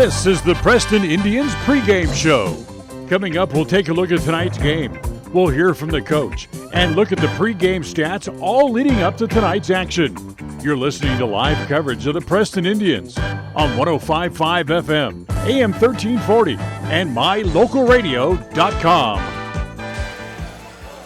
This is the Preston Indians pregame show. Coming up, we'll take a look at tonight's game. We'll hear from the coach and look at the pregame stats all leading up to tonight's action. You're listening to live coverage of the Preston Indians on 105.5 FM, AM 1340, and mylocalradio.com.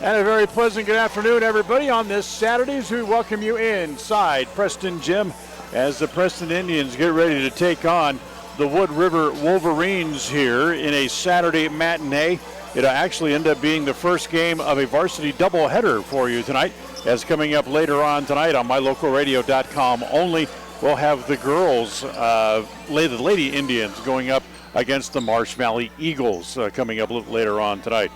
And a very pleasant good afternoon, everybody. On this Saturday, as we welcome you inside Preston Gym as the Preston Indians get ready to take on the Wood River Wolverines here in a Saturday matinee. It'll actually end up being the first game of a varsity doubleheader for you tonight, as coming up later on tonight on mylocalradio.com only, we'll have the girls, the Lady Indians, going up against the Marsh Valley Eagles coming up a little later on tonight.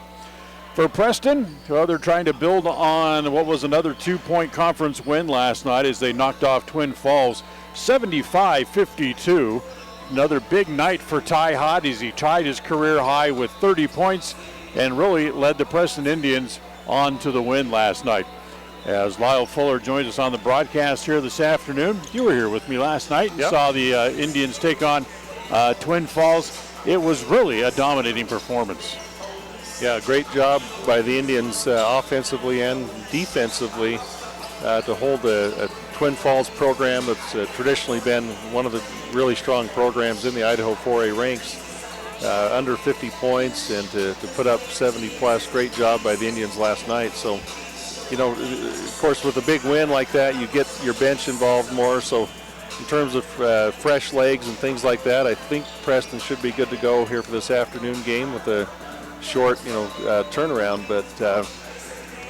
For Preston, well, they're trying to build on what was another 2-point conference win last night as they knocked off Twin Falls 75-52. Another big night for Ty Hott as he tied his career high with 30 points and really led the Preston Indians on to the win last night. As Lyle Fuller joins us on the broadcast here this afternoon, you were here with me last night and saw the Indians take on Twin Falls. It was really a dominating performance. Yeah, great job by the Indians offensively and defensively to hold a Twin Falls program that's traditionally been one of the really strong programs in the Idaho 4A ranks, under 50 points, and to put up 70 plus. Great job by the Indians last night. So, you know, of course, with a big win like that, you get your bench involved more. So in terms of fresh legs and things like that, I think Preston should be good to go here for this afternoon game with a short, turnaround. But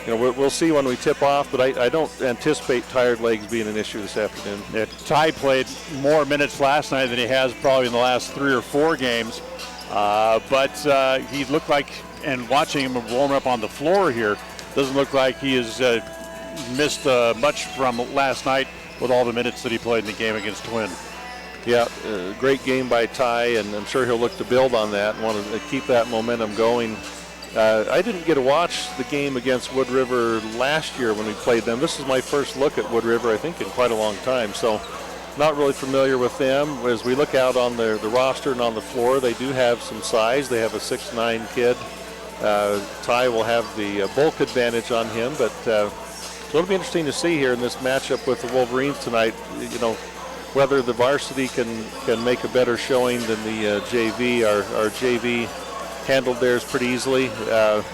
we'll see when we tip off, but I don't anticipate tired legs being an issue this afternoon. Yeah, Ty played more minutes last night than he has probably in the last 3 or 4 games, but he looked like, and watching him warm up on the floor here, doesn't look like he has missed much from last night with all the minutes that he played in the game against Twin. Yeah, great game by Ty, and I'm sure he'll look to build on that and want to keep that momentum going. I didn't get to watch the game against Wood River last year when we played them. This is my first look at Wood River, I think, in quite a long time. So not really familiar with them. As we look out on the roster and on the floor, they do have some size. They have a 6'9" kid. Ty will have the bulk advantage on him, but so it'll be interesting to see here in this matchup with the Wolverines tonight, whether the varsity can make a better showing than the JV. Our JV handled theirs pretty easily, and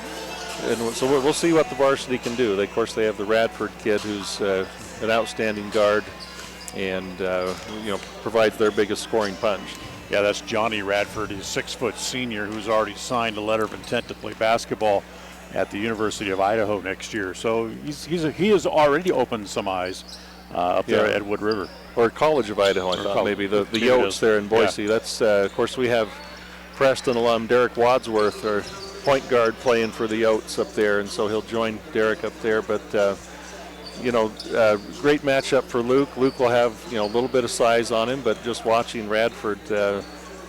so we'll see what the varsity can do. Of course, they have the Radford kid who's an outstanding guard and provides their biggest scoring punch. Yeah, that's Johnny Radford. He's a 6-foot senior who's already signed a letter of intent to play basketball at the University of Idaho next year. So he has already opened some eyes up there at Wood River. Or College of Idaho, I thought maybe. The Yotes there in Boise. Yeah. That's, of course, we have Preston alum Derek Wadsworth, our point guard, playing for the Yotes up there, and so he'll join Derek up there. But, great matchup for Luke. Luke will have, a little bit of size on him, but just watching Radford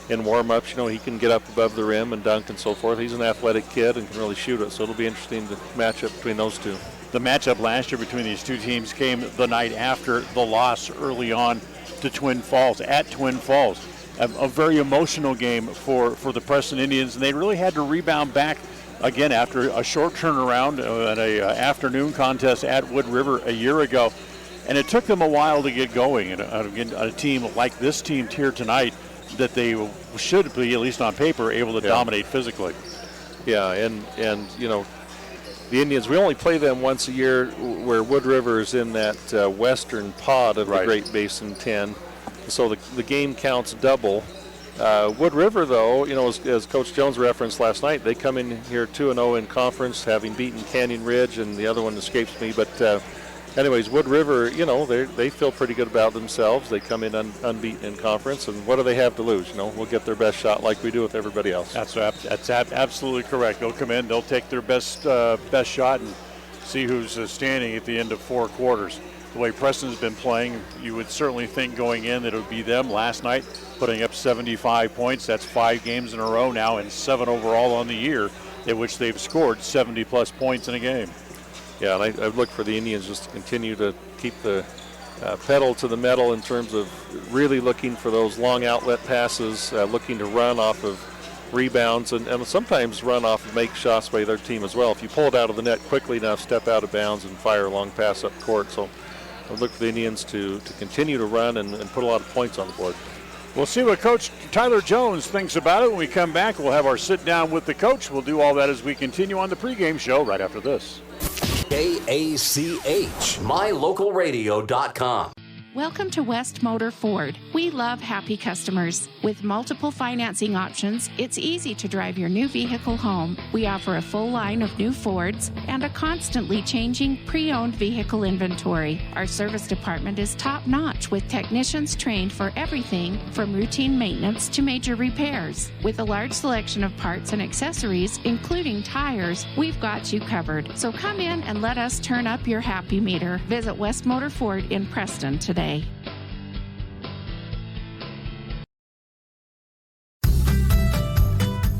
in warm-ups, he can get up above the rim and dunk and so forth. He's an athletic kid and can really shoot it, so it'll be interesting to match up between those two. The matchup last year between these two teams came the night after the loss early on to Twin Falls, at Twin Falls. A very emotional game for the Preston Indians, and they really had to rebound back again after a short turnaround at a afternoon contest at Wood River a year ago. And it took them a while to get going. And a team like this team here tonight, that they should be, at least on paper, able to dominate physically. Yeah, and the Indians, we only play them once a year, where Wood River is in that western pod of the Great Basin 10. So the game counts double. Wood River, though, as Coach Jones referenced last night, they come in here 2-0 in conference, having beaten Canyon Ridge, and the other one escapes me. But anyways, Wood River, they feel pretty good about themselves. They come in unbeaten in conference, and what do they have to lose? We'll get their best shot like we do with everybody else. That's absolutely correct. They'll come in, they'll take their best shot and see who's standing at the end of 4 quarters. The way Preston's been playing, you would certainly think going in that it would be them last night, putting up 75 points. That's 5 games in a row now and 7 overall on the year, in which they've scored 70-plus points in a game. Yeah, and I look for the Indians just to continue to keep the pedal to the metal in terms of really looking for those long outlet passes, looking to run off of rebounds, and sometimes run off of make shots by their team as well. If you pull it out of the net quickly enough, step out of bounds and fire a long pass up court. So I look for the Indians to continue to run and put a lot of points on the board. We'll see what Coach Tyler Jones thinks about it. When we come back, we'll have our sit down with the coach. We'll do all that as we continue on the pregame show right after this. KACH, mylocalradio.com. Welcome to West Motor Ford. We love happy customers. With multiple financing options, it's easy to drive your new vehicle home. We offer a full line of new Fords and a constantly changing pre-owned vehicle inventory. Our service department is top-notch with technicians trained for everything from routine maintenance to major repairs. With a large selection of parts and accessories, including tires, we've got you covered. So come in and let us turn up your happy meter. Visit West Motor Ford in Preston today.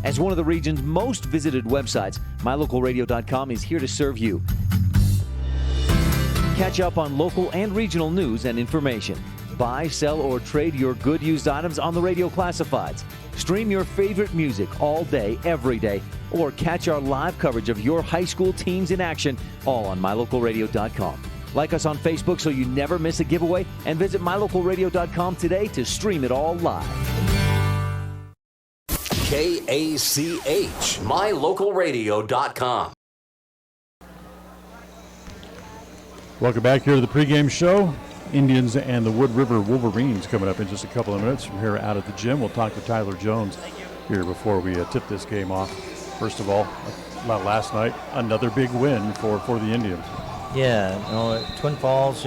As one of the region's most visited websites, mylocalradio.com is here to serve you. Catch up on local and regional news and information. Buy, sell, or trade your good used items on the radio classifieds. Stream your favorite music all day, every day, or catch our live coverage of your high school teams in action, all on mylocalradio.com. Like us on Facebook so you never miss a giveaway, and visit mylocalradio.com today to stream it all live. KACH, mylocalradio.com. Welcome back here to the pregame show. Indians and the Wood River Wolverines coming up in just a couple of minutes from here out at the gym. We'll talk to Tyler Jones here before we tip this game off. First of all, last night, another big win for the Indians. Yeah, Twin Falls,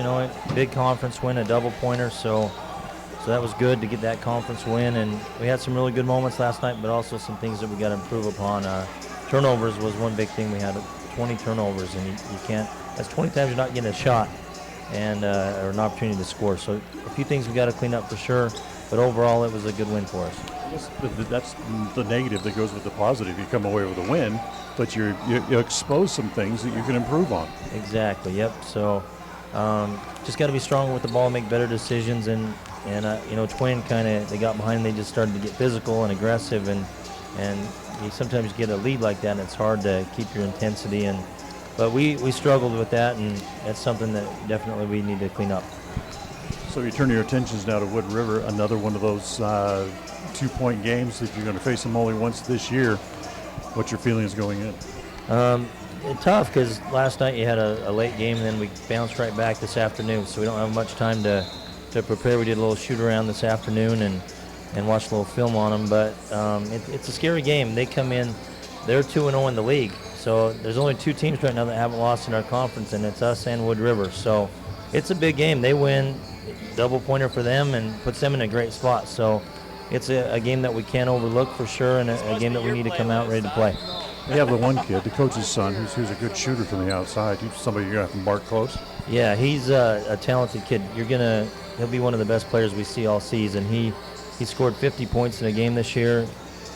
big conference win, a double pointer, so that was good to get that conference win. And we had some really good moments last night, but also some things that we got to improve upon. Turnovers was one big thing. We had 20 turnovers, and you can't. That's 20 times you're not getting a shot and or an opportunity to score. So a few things we got to clean up for sure. But overall, it was a good win for us. I guess that's the negative that goes with the positive. You come away with a win, but you expose some things that you can improve on. Exactly. Yep. So just got to be stronger with the ball, make better decisions, and Twin they got behind, and they just started to get physical and aggressive, and you sometimes get a lead like that, and it's hard to keep your intensity. But we struggled with that, and that's something that definitely we need to clean up. So you turn your attentions now to Wood River, another one of those 2-point games that you're going to face them only once this year. What's your feelings going in? Tough, because last night you had a late game, and then we bounced right back this afternoon, so we don't have much time to prepare. We did a little shoot around this afternoon and watched a little film on them, but it's a scary game. They come in, they're 2-0 in the league, so there's only 2 teams right now that haven't lost in our conference, and it's us and Wood River. So it's a big game. They win, double pointer for them, and puts them in a great spot. So it's a game that we can't overlook for sure, and a game that we need to come out ready to play. We have the one kid, the coach's son, who's a good shooter from the outside. He's somebody you're going to have to mark close. Yeah, he's a talented kid. He'll be one of the best players we see all season. He scored 50 points in a game this year.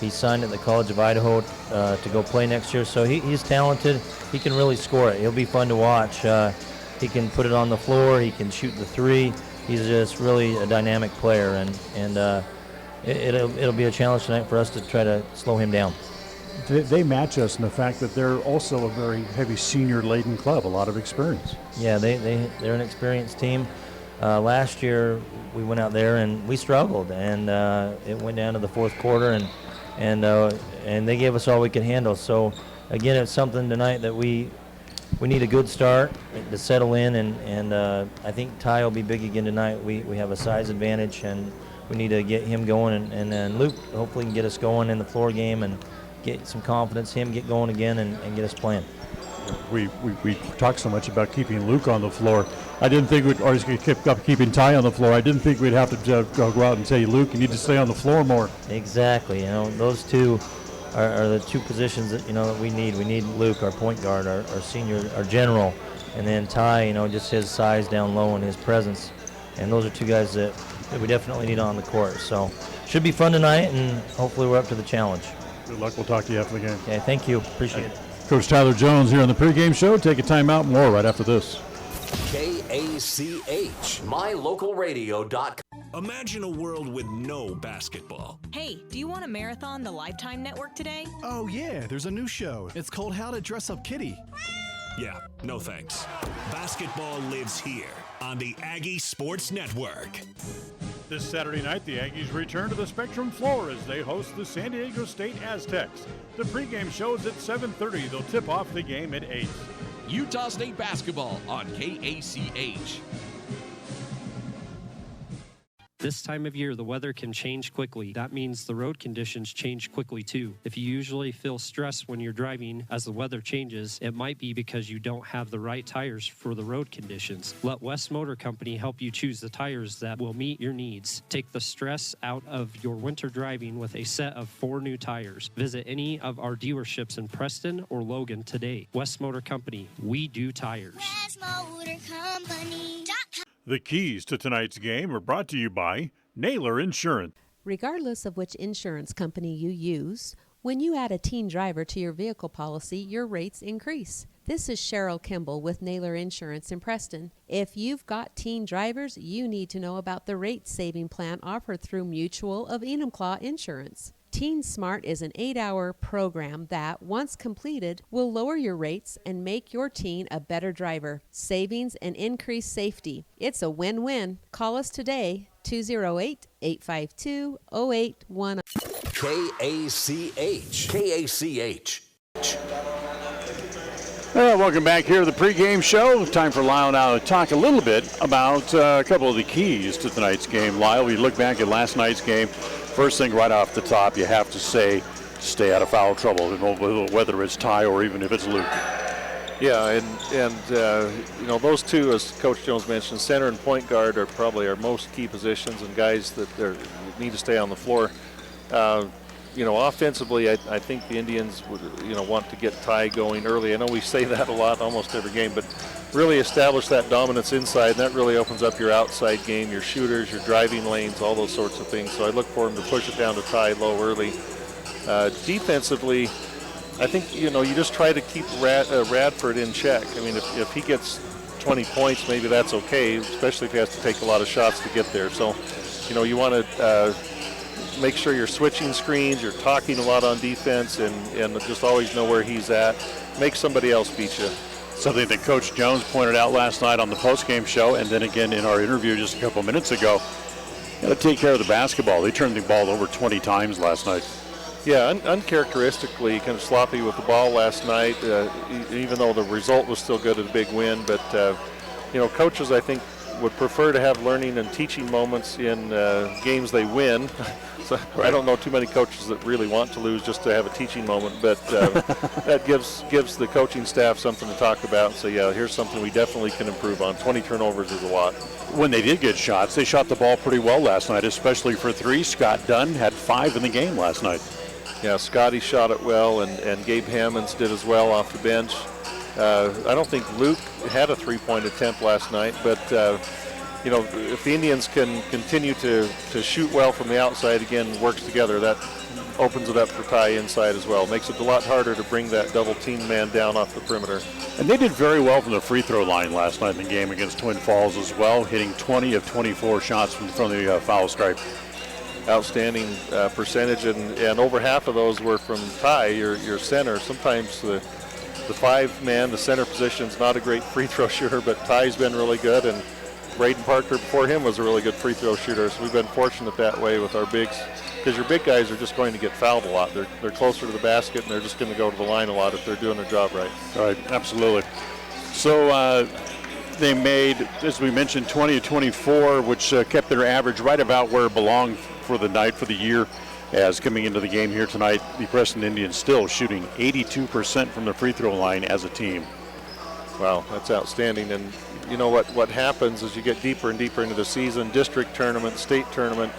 He signed at the College of Idaho to go play next year. So he's talented. He can really score it. He'll be fun to watch. He can put it on the floor. He can shoot the three. He's just really a dynamic player, and it'll be a challenge tonight for us to try to slow him down. They match us in the fact that they're also a very heavy senior-laden club, a lot of experience. Yeah, they're an experienced team. Last year we went out there and we struggled, and it went down to the fourth quarter, and they gave us all we could handle. So again, it's something tonight that we need a good start to settle in, and I think Ty will be big again tonight. We have a size advantage, and we need to get him going, and then Luke hopefully can get us going in the floor game and get some confidence, him get going again, and get us playing. We talked so much about keeping Luke on the floor. I didn't think we'd always keep up keeping Ty on the floor. I didn't think we'd have to go out and say, Luke, you need to stay on the floor more. Exactly. Those two are the two positions that that we need. We need Luke, our point guard, our senior, our general, and then Ty, just his size down low and his presence. And those are two guys that we definitely need on the court. So should be fun tonight, and hopefully we're up to the challenge. Good luck. We'll talk to you after the game. Okay, thank you. Appreciate it. Coach Tyler Jones here on the pregame show. Take a timeout. More right after this. KACH, mylocalradio.com. Imagine a world with no basketball. Hey, do you want to marathon the Lifetime Network today? Oh yeah, there's a new show. It's called How to Dress Up Kitty. Yeah, no thanks. Basketball lives here on the Aggie Sports Network. This Saturday night, the Aggies return to the Spectrum floor as they host the San Diego State Aztecs. The pregame show is at 7:30. They'll tip off the game at 8. Utah State basketball on KACH. This time of year, the weather can change quickly. That means the road conditions change quickly too. If you usually feel stressed when you're driving as the weather changes, it might be because you don't have the right tires for the road conditions. Let West Motor Company help you choose the tires that will meet your needs. Take the stress out of your winter driving with a set of 4 new tires. Visit any of our dealerships in Preston or Logan today. West Motor Company, we do tires. WestMotorCompany.com. The keys to tonight's game are brought to you by Naylor Insurance. Regardless of which insurance company you use, when you add a teen driver to your vehicle policy, your rates increase. This is Cheryl Kimball with Naylor Insurance in Preston. If you've got teen drivers, you need to know about the rate-saving plan offered through Mutual of Enumclaw Insurance. Teen Smart is an 8-hour program that, once completed, will lower your rates and make your teen a better driver. Savings and increased safety. It's a win-win. Call us today, 208-852-0810. KACH. Welcome back here to the pregame show. Time for Lyle now to talk a little bit about a couple of the keys to tonight's game. Lyle, we look back at last night's game. First thing right off the top, you have to say, stay out of foul trouble, whether it's Ty or even if it's Luke. Yeah, and those two, as Coach Jones mentioned, center and point guard are probably our most key positions and guys that need to stay on the floor. Offensively, I think the Indians would, want to get Ty going early. I know we say that a lot almost every game, but really establish that dominance inside, and that really opens up your outside game, your shooters, your driving lanes, all those sorts of things. So I look for him to push it down to Ty low early. Defensively, I think, you just try to keep Radford in check. I mean, if he gets 20 points, maybe that's okay, especially if he has to take a lot of shots to get there. So, you want to make sure you're switching screens, you're talking a lot on defense, and just always know where he's at. Make somebody else beat you. Something that Coach Jones pointed out last night on the postgame show, and then again in our interview just a couple minutes ago. Got to take care of the basketball. They turned the ball over 20 times last night. Yeah, uncharacteristically kind of sloppy with the ball last night, even though the result was still good, a big win. But, coaches, I think, would prefer to have learning and teaching moments in games they win. So I don't know too many coaches that really want to lose just to have a teaching moment, but that gives the coaching staff something to talk about. So, yeah, here's something we definitely can improve on. 20 turnovers is a lot. When they did get shots, they shot the ball pretty well last night, especially for 3. Scott Dunn had 5 in the game last night. Yeah, Scotty shot it well, and Gabe Hammonds did as well off the bench. I don't think Luke had a 3-point attempt last night, but if the Indians can continue to shoot well from the outside, again, works together, that opens it up for Ty inside as well. Makes it a lot harder to bring that double team man down off the perimeter. And they did very well from the free throw line last night in the game against Twin Falls as well, hitting 20 of 24 shots from the foul stripe. Outstanding percentage, and over half of those were from Ty, your center. Sometimes the 5-man, the center position, is not a great free throw shooter, but Ty's been really good, and Braden Parker before him was a really good free throw shooter. So we've been fortunate that way with our bigs, because your big guys are just going to get fouled a lot. They're closer to the basket, and they're just going to go to the line a lot if they're doing their job right. Right, absolutely. So they made, as we mentioned, 20 of 24, which kept their average right about where it belonged for the night, for the year. As coming into the game here tonight, the Preston Indians still shooting 82% from the free throw line as a team. Wow, that's outstanding. And you know what happens as you get deeper and deeper into the season, district tournament, state tournament,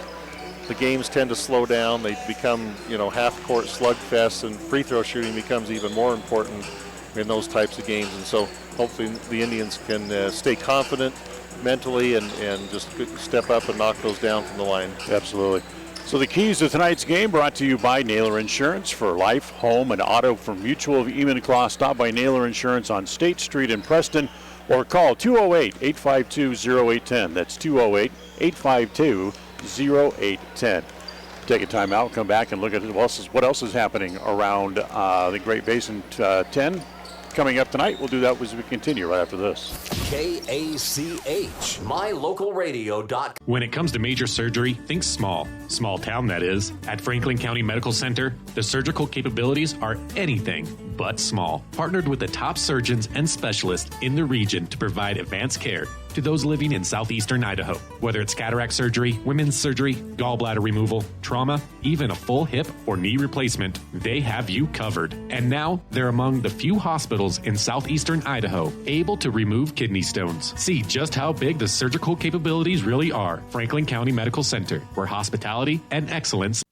the games tend to slow down. They become, half-court slugfests, and free throw shooting becomes even more important in those types of games. And so hopefully the Indians can stay confident mentally and just step up and knock those down from the line. Absolutely. So the keys to tonight's game brought to you by Naylor Insurance. For life, home, and auto from Mutual of Enumclaw. Stop by Naylor Insurance on State Street in Preston, or call 208-852-0810. That's 208-852-0810. Take a time out, come back and look at what else is happening around the Great Basin 10. Coming up tonight, we'll do that as we continue right after this. KACH, mylocalradio.com. When it comes to major surgery, think small. Small town, that is. At Franklin County Medical Center, the surgical capabilities are anything but small. Partnered with the top surgeons and specialists in the region to provide advanced care to those living in southeastern Idaho. Whether it's cataract surgery, women's surgery, gallbladder removal, trauma, even a full hip or knee replacement, they have you covered. And now they're among the few hospitals in southeastern Idaho able to remove kidney stones. See just how big the surgical capabilities really are. Franklin County Medical Center, where hospitality and excellence.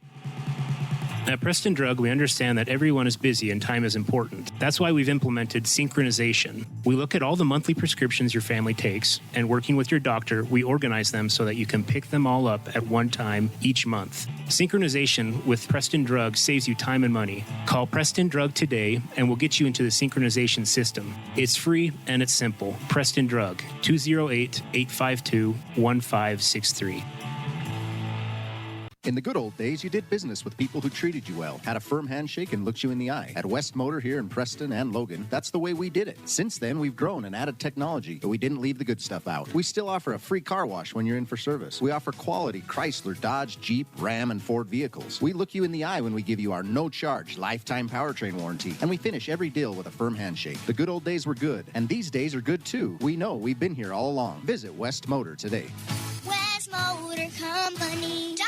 At Preston Drug, we understand that everyone is busy and time is important. That's why we've implemented synchronization. We look at all the monthly prescriptions your family takes, and working with your doctor, we organize them so that you can pick them all up at one time each month. Synchronization with Preston Drug saves you time and money. Call Preston Drug today, and we'll get you into the synchronization system. It's free and it's simple. Preston Drug, 208-852-1563. In the good old days, you did business with people who treated you well, had a firm handshake, and looked you in the eye. At West Motor here in Preston and Logan, that's the way we did it. Since then, we've grown and added technology, but we didn't leave the good stuff out. We still offer a free car wash when you're in for service. We offer quality Chrysler, Dodge, Jeep, Ram, and Ford vehicles. We look you in the eye when we give you our no-charge lifetime powertrain warranty, and we finish every deal with a firm handshake. The good old days were good, and these days are good too. We know we've been here all along. Visit West Motor today. WestMotorCompany.com.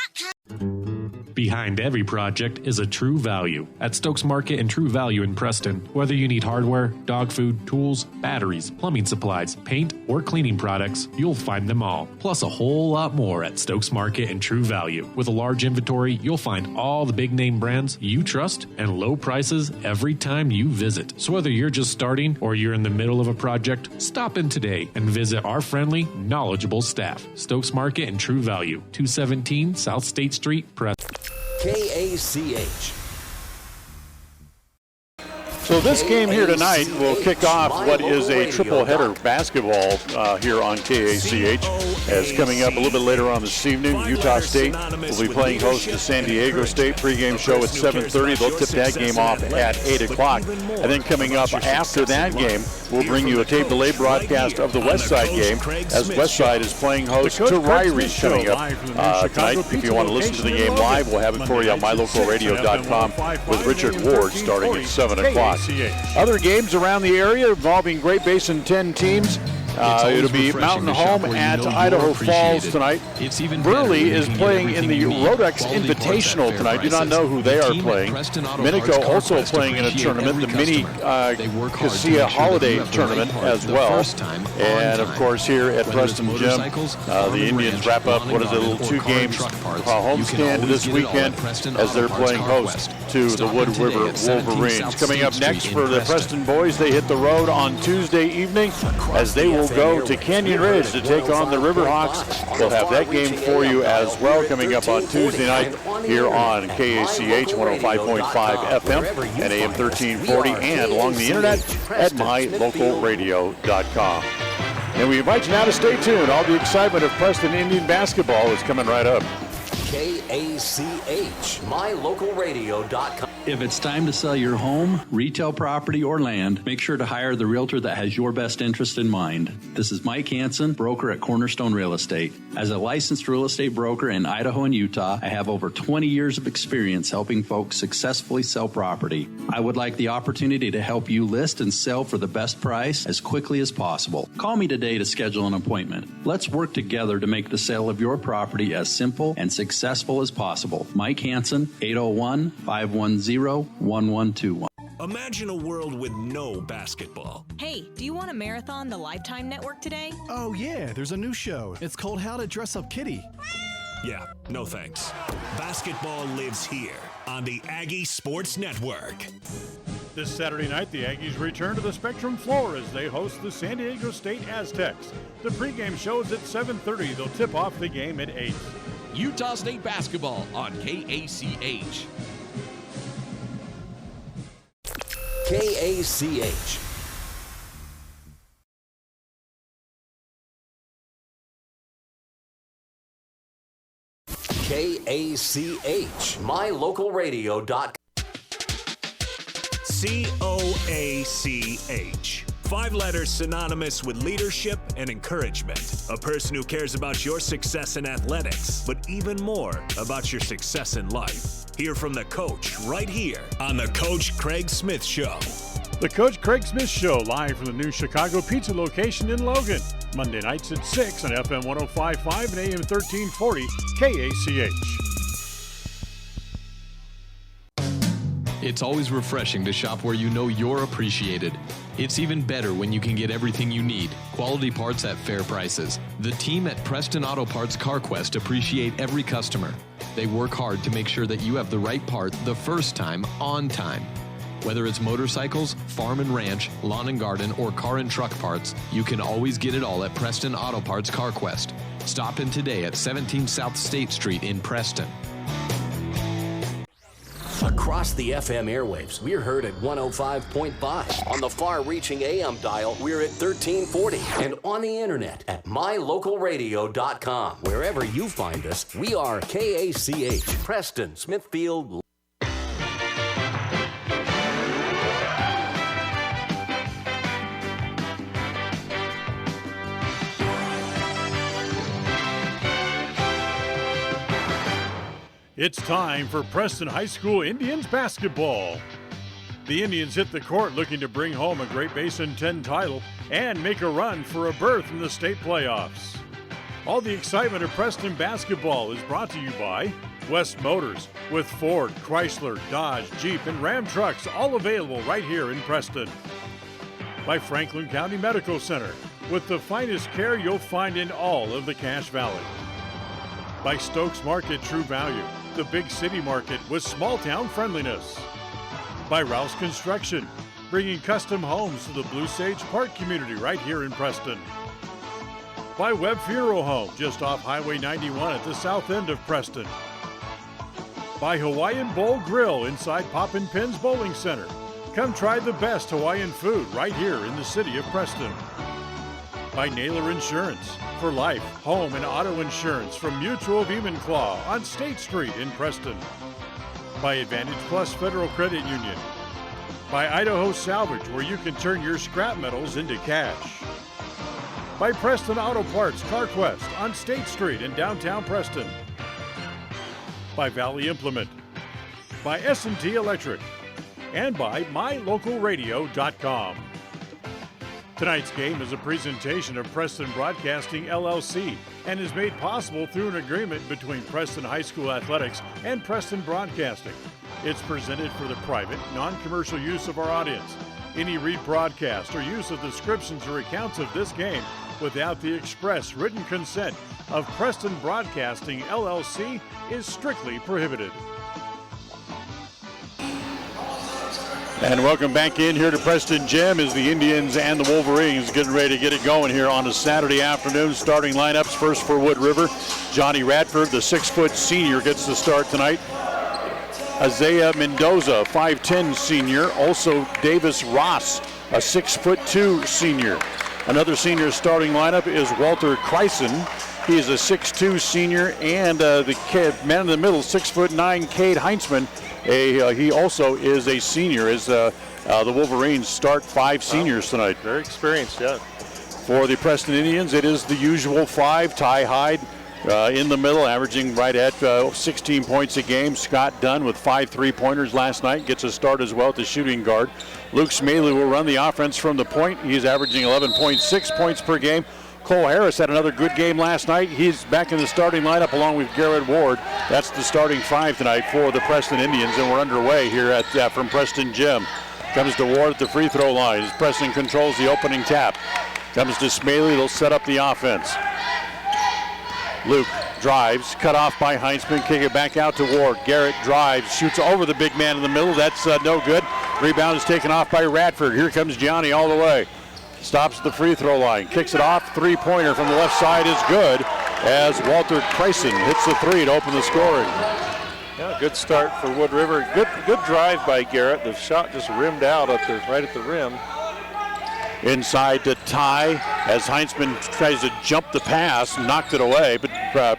Behind every project is a True Value. At Stokes Market and True Value in Preston, whether you need hardware, dog food, tools, batteries, plumbing supplies, paint, or cleaning products, you'll find them all. Plus a whole lot more at Stokes Market and True Value. With a large inventory, you'll find all the big name brands you trust and low prices every time you visit. So whether you're just starting or you're in the middle of a project, stop in today and visit our friendly, knowledgeable staff. Stokes Market and True Value, 217 South State Street, Preston. KACH. So this game here tonight will kick off what is a triple-header basketball here on KACH. As coming up a little bit later on this evening, Utah State will be playing host to San Diego State. Pregame show at 7:30. They'll tip that game off at 8 o'clock. And then coming up after that game, we'll bring you a tape-delay broadcast of the Westside game, as Westside is playing host to Ryrie coming up tonight. If you want to listen to the game live, we'll have it for you on mylocalradio.com with Richard Ward starting at 7 o'clock. Other games around the area involving Great Basin 10 teams. It'll be Mountain Home at Idaho Falls tonight. Burley is playing in the Rodex Invitational tonight. Do not know who they are playing. Minico also playing in a tournament, the Mini Cassia Holiday Tournament as well. And of course here at Preston Gym, the Indians wrap up what is a little 2 games homestand this weekend as they're playing host to the Wood River Wolverines. Coming up next for the Preston boys, they hit the road on Tuesday evening as they will go to Canyon Ridge to take on the Riverhawks. We'll have that game for you as well coming up on Tuesday night here on KACH 105.5 FM and AM 1340 and along the internet at mylocalradio.com. And we invite you now to stay tuned. All the excitement of Preston Indian basketball is coming right up. KACH, mylocalradio.com. If it's time to sell your home, retail property, or land, make sure to hire the realtor that has your best interest in mind. This is Mike Hansen, broker at Cornerstone Real Estate. As a licensed real estate broker in Idaho and Utah, I have over 20 years of experience helping folks successfully sell property. I would like the opportunity to help you list and sell for the best price as quickly as possible. Call me today to schedule an appointment. Let's work together to make the sale of your property as simple and successful as possible. Mike Hansen, 801-510-1121. Imagine a world with no basketball. Hey, do you want to marathon the Lifetime Network today? Oh, yeah, there's a new show. It's called How to Dress Up Kitty. Yeah, no thanks. Basketball lives here on the Aggie Sports Network. This Saturday night, the Aggies return to the Spectrum floor as they host the San Diego State Aztecs. The pregame show is at 7:30. They'll tip off the game at 8. Utah State basketball on KACH. KACH. KACH, mylocalradio.com. COACH. 5 letters synonymous with leadership and encouragement. A person who cares about your success in athletics, but even more about your success in life. Hear from the coach right here on the Coach Craig Smith Show. The Coach Craig Smith Show, live from the new Chicago Pizza location in Logan. Monday nights at 6 on FM 105.5 and AM 1340 KACH. It's always refreshing to shop where you know you're appreciated. It's even better when you can get everything you need. Quality parts at fair prices. The team at Preston Auto Parts CarQuest appreciate every customer. They work hard to make sure that you have the right part the first time, on time. Whether it's motorcycles, farm and ranch, lawn and garden, or car and truck parts, you can always get it all at Preston Auto Parts CarQuest. Stop in today at 17 South State Street in Preston. Across the FM airwaves, we're heard at 105.5. On the far-reaching AM dial, we're at 1340. And on the internet at mylocalradio.com. Wherever you find us, we are KACH, Preston, Smithfield. It's time for Preston High School Indians basketball. The Indians hit the court looking to bring home a Great Basin 10 title and make a run for a berth in the state playoffs. All the excitement of Preston basketball is brought to you by West Motors, with Ford, Chrysler, Dodge, Jeep, and Ram trucks all available right here in Preston. By Franklin County Medical Center, with the finest care you'll find in all of the Cache Valley. By Stokes Market True Value, the big city market with small town friendliness. By Rouse Construction, bringing custom homes to the Blue Sage Park community right here in Preston. By Webb Funeral Home, just off Highway 91 at the south end of Preston. By Hawaiian Bowl Grill inside Poppin' Pins Bowling Center. Come try the best Hawaiian food right here in the city of Preston. By Naylor Insurance, for life, home, and auto insurance from Mutual of Enumclaw on State Street in Preston. By Advantage Plus Federal Credit Union. By Idaho Salvage, where you can turn your scrap metals into cash. By Preston Auto Parts CarQuest on State Street in downtown Preston. By Valley Implement. By S&T Electric. And by mylocalradio.com. Tonight's game is a presentation of Preston Broadcasting, LLC, and is made possible through an agreement between Preston High School Athletics and Preston Broadcasting. It's presented for the private, non-commercial use of our audience. Any rebroadcast or use of descriptions or accounts of this game without the express written consent of Preston Broadcasting, LLC is strictly prohibited. And welcome back in here to Preston Gym as the Indians and the Wolverines getting ready to get it going here on a Saturday afternoon. Starting lineups first for Wood River. Johnny Radford, the 6-foot senior, gets the start tonight. Isaiah Mendoza, 5'10 senior. Also Davis Ross, a 6'2 senior. Another senior starting lineup is Walter Kreisen. He is a 6'2 senior, and the man in the middle, 6'9", Cade Heinzman. He also is a senior as the Wolverines start 5 seniors tonight. Very experienced, yeah. For the Preston Indians, it is the usual 5. Ty Hyde in the middle, averaging right at 16 points a game. Scott Dunn with 5 3-pointers last night gets a start as well at the shooting guard. Luke Smaley will run the offense from the point. He's averaging 11.6 points per game. Cole Harris had another good game last night. He's back in the starting lineup along with Garrett Ward. That's the starting 5 tonight for the Preston Indians, and we're underway here at from Preston Gym. Comes to Ward at the free throw line as Preston controls the opening tap. Comes to Smaley, they'll set up the offense. Luke drives, cut off by Heinzman, kick it back out to Ward. Garrett drives, shoots over the big man in the middle. That's no good. Rebound is taken off by Radford. Here comes Gianni all the way. Stops the free throw line, kicks it off. 3-pointer from the left side is good as Walter Kreisen hits the 3 to open the scoring. Yeah, good start for Wood River. Good drive by Garrett. The shot just rimmed out right at the rim. Inside to Ty as Heinzman tries to jump the pass, knocked it away, but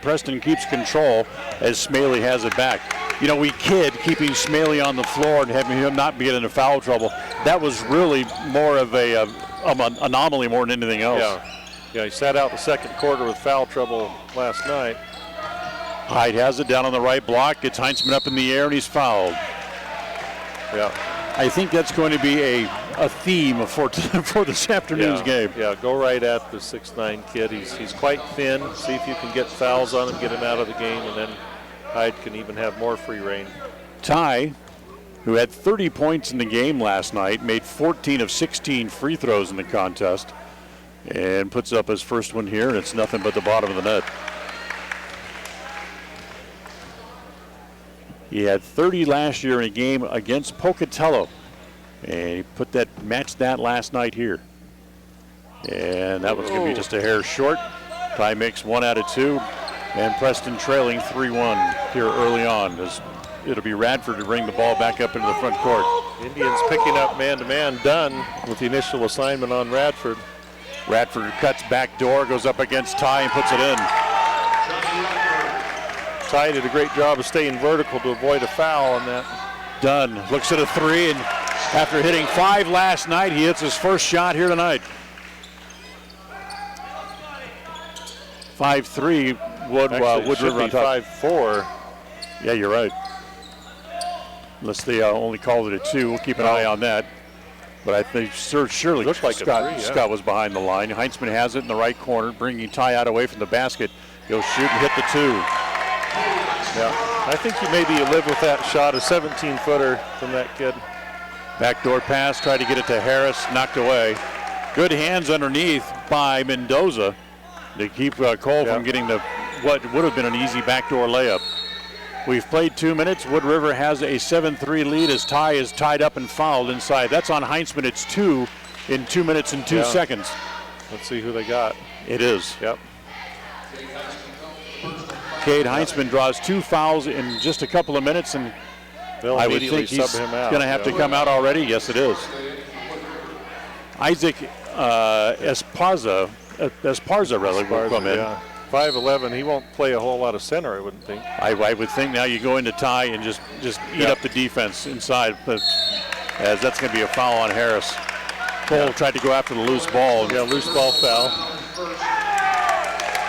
Preston keeps control as Smaley has it back. You know, we kid keeping Smaley on the floor and having him not be into foul trouble. That was really more of an anomaly more than anything else. Yeah, he sat out the second quarter with foul trouble last night. Hyde has it down on the right block, gets Heinzman up in the air, and he's fouled. Yeah. I think that's going to be a theme for this afternoon's game. Yeah, go right at the 6'9" kid. He's quite thin. See if you can get fouls on him, get him out of the game, and then Hyde can even have more free reign. Ty, who had 30 points in the game last night, made 14 of 16 free throws in the contest, and puts up his first one here, and it's nothing but the bottom of the net. He had 30 last year in a game against Pocatello, and he matched that last night here. And that was going to be just a hair short. Ty makes 1 out of 2, and Preston trailing 3-1 here early on. As it'll be Radford to bring the ball back up into the front court. Indians picking up man-to-man, Dunn with the initial assignment on Radford. Radford cuts back door, goes up against Ty and puts it in. Ty did a great job of staying vertical to avoid a foul on that. Dunn looks at a 3, and after hitting 5 last night, he hits his first shot here tonight. 5-3, Wood River on top. 5-4. Yeah, you're right. Unless they only called it a 2, we'll keep an eye on that. But I think surely looked like Scott was behind the line. Heinzman has it in the right corner, bringing Ty out away from the basket. He'll shoot and hit the 2. Yeah, I think you maybe live with that shot, a 17-footer from that kid. Backdoor pass, tried to get it to Harris, knocked away. Good hands underneath by Mendoza to keep Cole from getting what would have been an easy backdoor layup. We've played 2 minutes. Wood River has a 7-3 lead as Ty is tied up and fouled inside. That's on Heinzman. It's 2 in 2 minutes and 2 seconds. Let's see who they got. It is. Yep. Cade Heinzman draws 2 fouls in just a couple of minutes, and I would think he's going to have to come out already. Yes, it is. Isaac Esparza will come in. 5'11", he won't play a whole lot of center, I wouldn't think. I would think now you go into Ty and just eat up the defense inside, but as that's going to be a foul on Harris. Cole tried to go after the loose ball. Yeah, loose ball foul.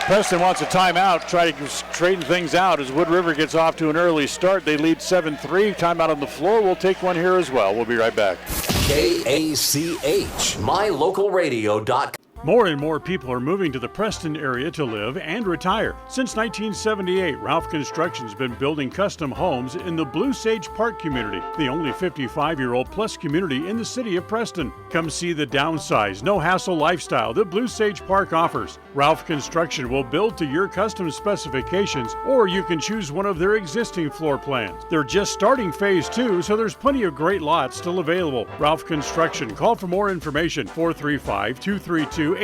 Preston wants a timeout, try to straighten things out as Wood River gets off to an early start. They lead 7-3. Timeout on the floor. We'll take one here as well. We'll be right back. KACH, mylocal.radio.com. More and more people are moving to the Preston area to live and retire. Since 1978, Ralph Construction's been building custom homes in the Blue Sage Park community, the only 55-year-old plus community in the city of Preston. Come see the downsized, no-hassle lifestyle that Blue Sage Park offers. Ralph Construction will build to your custom specifications, or you can choose one of their existing floor plans. They're just starting phase 2, so there's plenty of great lots still available. Ralph Construction. Call for more information, 435-232-1837.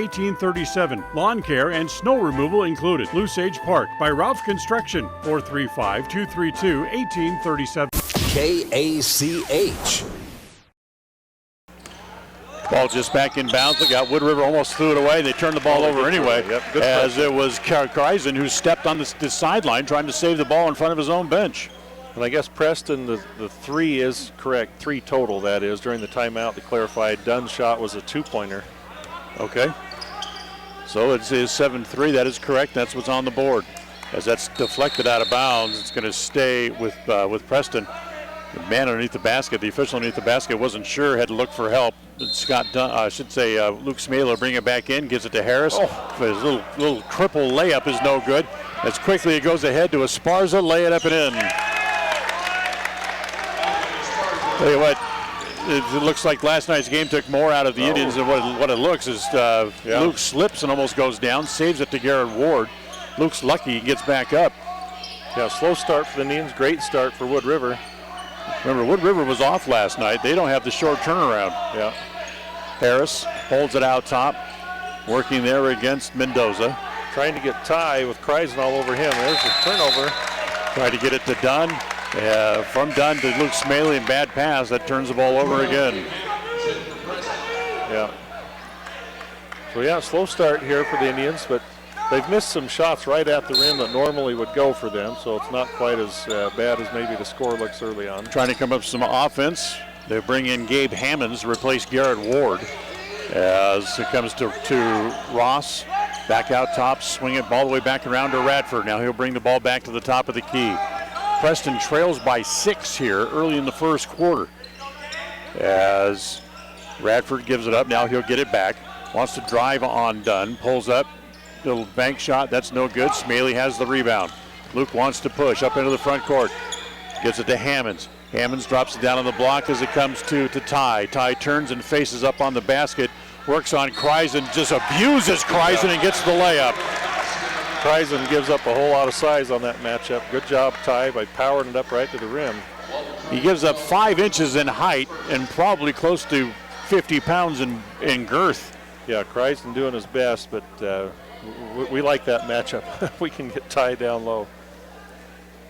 Lawn care and snow removal included. Blue Sage Park by Ralph Construction, 435-232-1837. KACH. Ball just back in bounds. Look out, Wood River almost threw it away. They turned the ball over anyway, as it was Kreisen who stepped on the sideline trying to save the ball in front of his own bench. And I guess Preston, the 3 is correct, 3 total that is. During the timeout, the clarified Dunn's shot was a 2-pointer. Okay. So it's 7-3. That is correct. That's what's on the board. As that's deflected out of bounds, it's going to stay with Preston. The man underneath the basket, the official underneath the basket, wasn't sure, had to look for help. Luke Smaler bring it back in, gives it to Harris. His little triple layup is no good. As quickly it goes ahead to Esparza, lay it up and in. Tell you what, it looks like last night's game took more out of the Indians than what it looks. Is Luke slips and almost goes down, saves it to Garrett Ward. Luke's lucky, he gets back up. Yeah, slow start for the Indians, great start for Wood River. Remember, Wood River was off last night. They don't have the short turnaround. Yeah. Harris holds it out top, working there against Mendoza. Trying to get Ty with Kreisen all over him. There's a turnover. Try to get it to Dunn. From Dunn to Luke Smaley, and bad pass. That turns the ball over again. Yeah. So yeah, slow start here for the Indians, but they've missed some shots right at the rim that normally would go for them, so it's not quite as bad as maybe the score looks early on. Trying to come up with some offense. They bring in Gabe Hammonds to replace Garrett Ward. As it comes to Ross, back out top, swing it all the way back around to Radford. Now he'll bring the ball back to the top of the key. Preston trails by 6 here early in the first quarter. As Radford gives it up, now he'll get it back. Wants to drive on Dunn, pulls up, little bank shot, that's no good. Smaley has the rebound. Luke wants to push up into the front court. Gives it to Hammonds. Hammonds drops it down on the block as it comes to Ty. Ty turns and faces up on the basket. Works on Kreisen, just abuses Kreisen and gets the layup. Kreisen gives up a whole lot of size on that matchup. Good job, Ty, by powering it up right to the rim. He gives up 5 inches in height and probably close to 50 pounds in girth. Yeah, Kreisen doing his best, but we like that matchup. We can get Ty down low.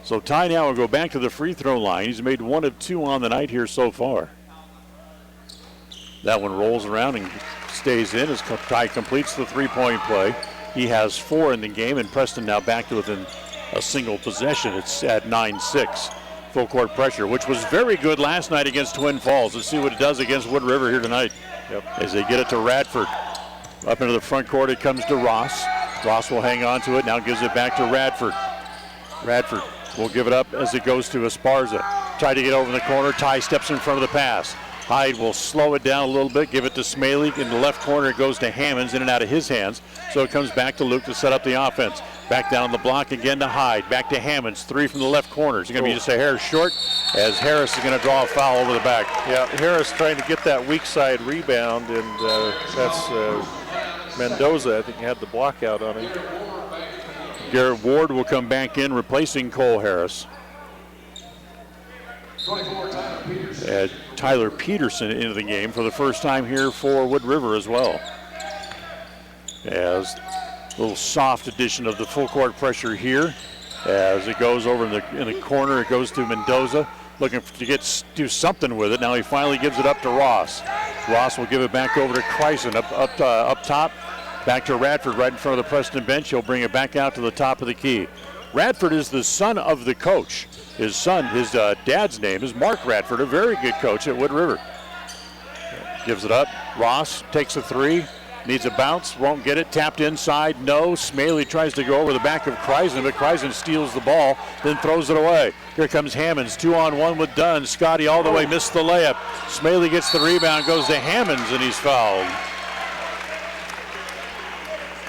So Ty now will go back to the free throw line. He's made 1 of 2 on the night here so far. That one rolls around and stays in as Ty completes the three-point play. He has 4 in the game, and Preston now back to within a single possession. It's at 9-6. Full court pressure, which was very good last night against Twin Falls. Let's see what it does against Wood River here tonight. Yep. As they get it to Radford. Up into the front court, it comes to Ross. Ross will hang on to it, now gives it back to Radford. Radford will give it up as it goes to Esparza. Try to get over in the corner. Ty steps in front of the pass. Hyde will slow it down a little bit, give it to Smaley. In the left corner, it goes to Hammonds, in and out of his hands. So it comes back to Luke to set up the offense. Back down the block again to Hyde. Back to Hammonds. 3 from the left corner. It's going to be just a hair short as Harris is going to draw a foul over the back. Yeah, Harris trying to get that weak side rebound, and that's Mendoza, I think, had the block out on him. Garrett Ward will come back in, replacing Cole Harris. Tyler Peterson into the game for the first time here for Wood River as well. As a little soft addition of the full court pressure here. As it goes over in the corner, it goes to Mendoza, looking to do something with it. Now he finally gives it up to Ross. Ross will give it back over to Kreisen up top. Back to Radford right in front of the Preston bench. He'll bring it back out to the top of the key. Radford is the son of the coach. His dad's name is Mark Radford, a very good coach at Wood River. Gives it up. Ross takes a 3. Needs a bounce. Won't get it. Tapped inside. No. Smaley tries to go over the back of Kreisen, but Kreisen steals the ball, then throws it away. Here comes Hammonds. 2-on-1 with Dunn. Scotty all the way missed the layup. Smaley gets the rebound, goes to Hammonds, and he's fouled.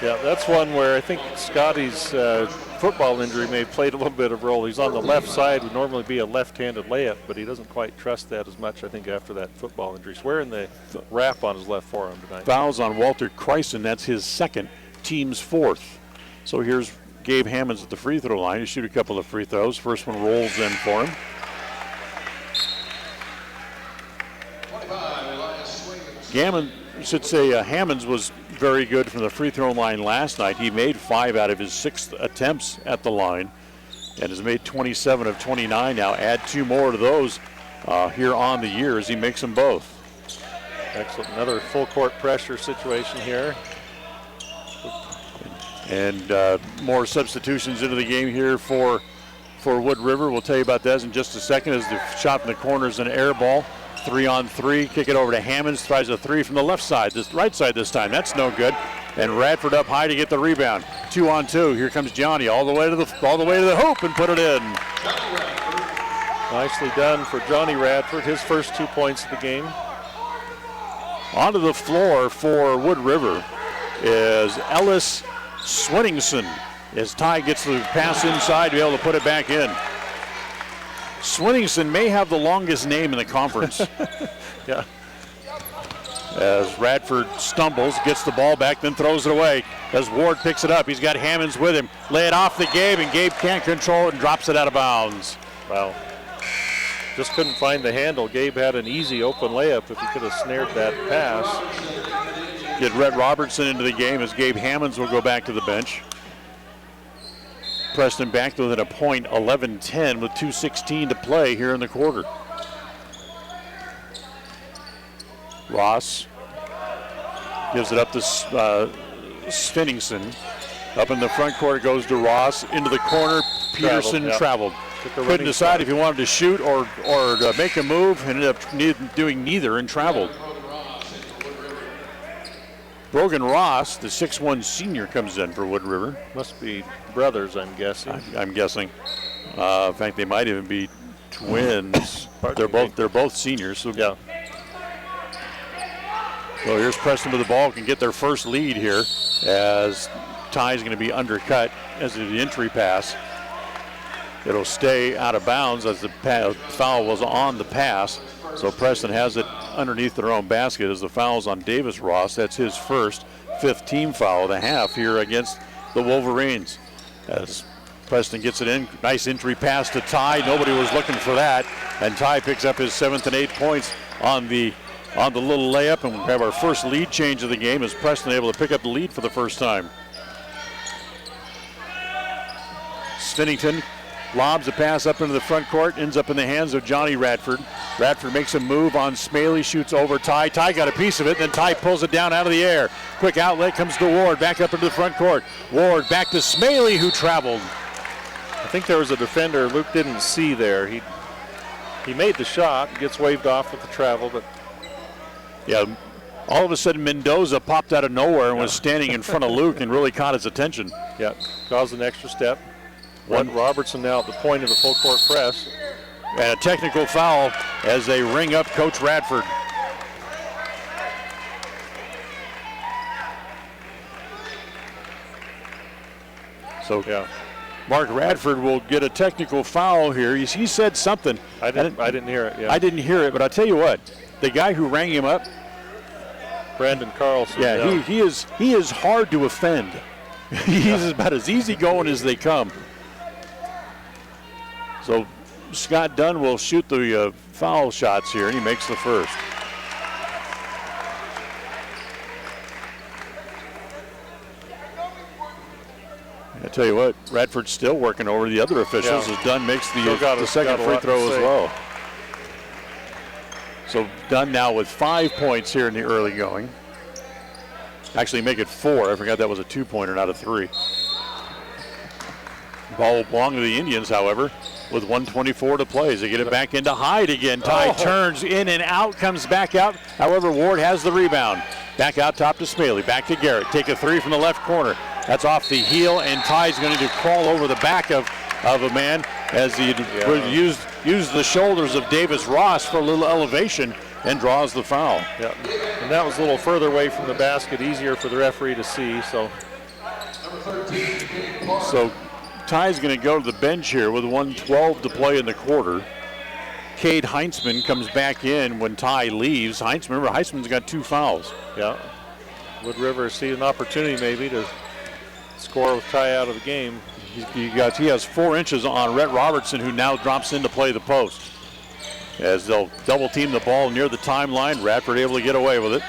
Yeah, that's one where I think Scotty's football injury may have played a little bit of a role. He's on the left side, would normally be a left-handed layup, but he doesn't quite trust that as much, I think, after that football injury. He's wearing the wrap on his left forearm tonight. Fouls on Walter Kreisen. That's his second, team's 4th. So here's Gabe Hammonds at the free throw line. He shoot a couple of free throws. First one rolls in for him. Hammonds was very good from the free throw line last night. He made 5 out of his 6 attempts at the line and has made 27 of 29 now. Add 2 more to those here on the year as he makes them both. Excellent. Another full court pressure situation here. And more substitutions into the game here for Wood River. We'll tell you about that in just a second as the shot in the corner is an air ball. 3-on-3, kick it over to Hammonds, tries a 3 from the left side, this right side this time. That's no good. And Radford up high to get the rebound. 2-on-2. Here comes Johnny all the way to the hoop and put it in. Nicely done for Johnny Radford. His first 2 points of the game. Onto the floor for Wood River is Ellis Swinningson. As Ty gets the pass inside to be able to put it back in. Swinningson may have the longest name in the conference. Yeah. As Radford stumbles, gets the ball back, then throws it away. As Ward picks it up, he's got Hammonds with him. Lay it off to Gabe, and Gabe can't control it and drops it out of bounds. Wow. Just couldn't find the handle. Gabe had an easy open layup if he could have snared that pass. Get Rhett Robertson into the game as Gabe Hammonds will go back to the bench. Preston back to within a point, 11-10 with 2:16 to play here in the quarter. Gives it up to Svenningsson. Up in the front court, it goes to Ross. Into the corner, Peterson traveled. Couldn't decide if he wanted to shoot or make a move. Ended up doing neither and traveled. Brogan Ross, the 6'1 senior, comes in for Wood River. Must be brothers, I'm guessing. I'm guessing. In fact, they might even be twins. They're both seniors. So yeah. So here's Preston with the ball. Can get their first lead here as Ty's going to be undercut as the entry pass. It'll stay out of bounds as the foul was on the pass. So Preston has it underneath their own basket as the foul's on Davis Ross. That's his first, 5th team foul of the half here against the Wolverines. As Preston gets it in, nice entry pass to Ty. Nobody was looking for that. And Ty picks up his 7th and 8th points on the little layup. And we have our first lead change of the game as Preston able to pick up the lead for the first time. Svenningsson lobs a pass up into the front court, ends up in the hands of Johnny Radford. Radford makes a move on Smaley, shoots over Ty. Ty got a piece of it, then Ty pulls it down out of the air. Quick outlet comes to Ward, back up into the front court. Ward back to Smaley, who traveled. I think there was a defender Luke didn't see there. He made the shot, gets waved off with the travel, but yeah, all of a sudden Mendoza popped out of nowhere and was standing in front of Luke and really caught his attention. Yeah, caused an extra step. Robertson now at the point of the full court press. And a technical foul as they ring up Coach Radford. So yeah, Mark Radford will get a technical foul here. He said something. I didn't hear it. Yeah. I didn't hear it, but I'll tell you what, the guy who rang him up, Brandon Carlson. Yeah, he is hard to offend. He's about as easygoing as they come. So Scott Dunn will shoot the foul shots here, and he makes the first. I tell you what, Radford's still working over the other officials as Dunn makes the second free throw as well. So Dunn now with 5 points here in the early going. Actually make it 4. I forgot that was a 2-pointer, not a 3. Ball will belong to the Indians, however, with 1:24 to play as they get it back into Hyde again. Ty turns in and out, comes back out. However, Ward has the rebound. Back out top to Smaley, back to Garrett. Take a 3 from the left corner. That's off the heel, and Ty's going to crawl over the back of a man as he used the shoulders of Davis Ross for a little elevation and draws the foul. Yeah, and that was a little further away from the basket, easier for the referee to see. So Ty's going to go to the bench here with 1:12 to play in the quarter. Cade Heinzman comes back in when Ty leaves. Remember, Heinzman's got 2 fouls. Yeah. Wood River see an opportunity maybe to score with Ty out of the game. He has 4 inches on Rhett Robertson, who now drops in to play the post. As they'll double team the ball near the timeline, Radford able to get away with it.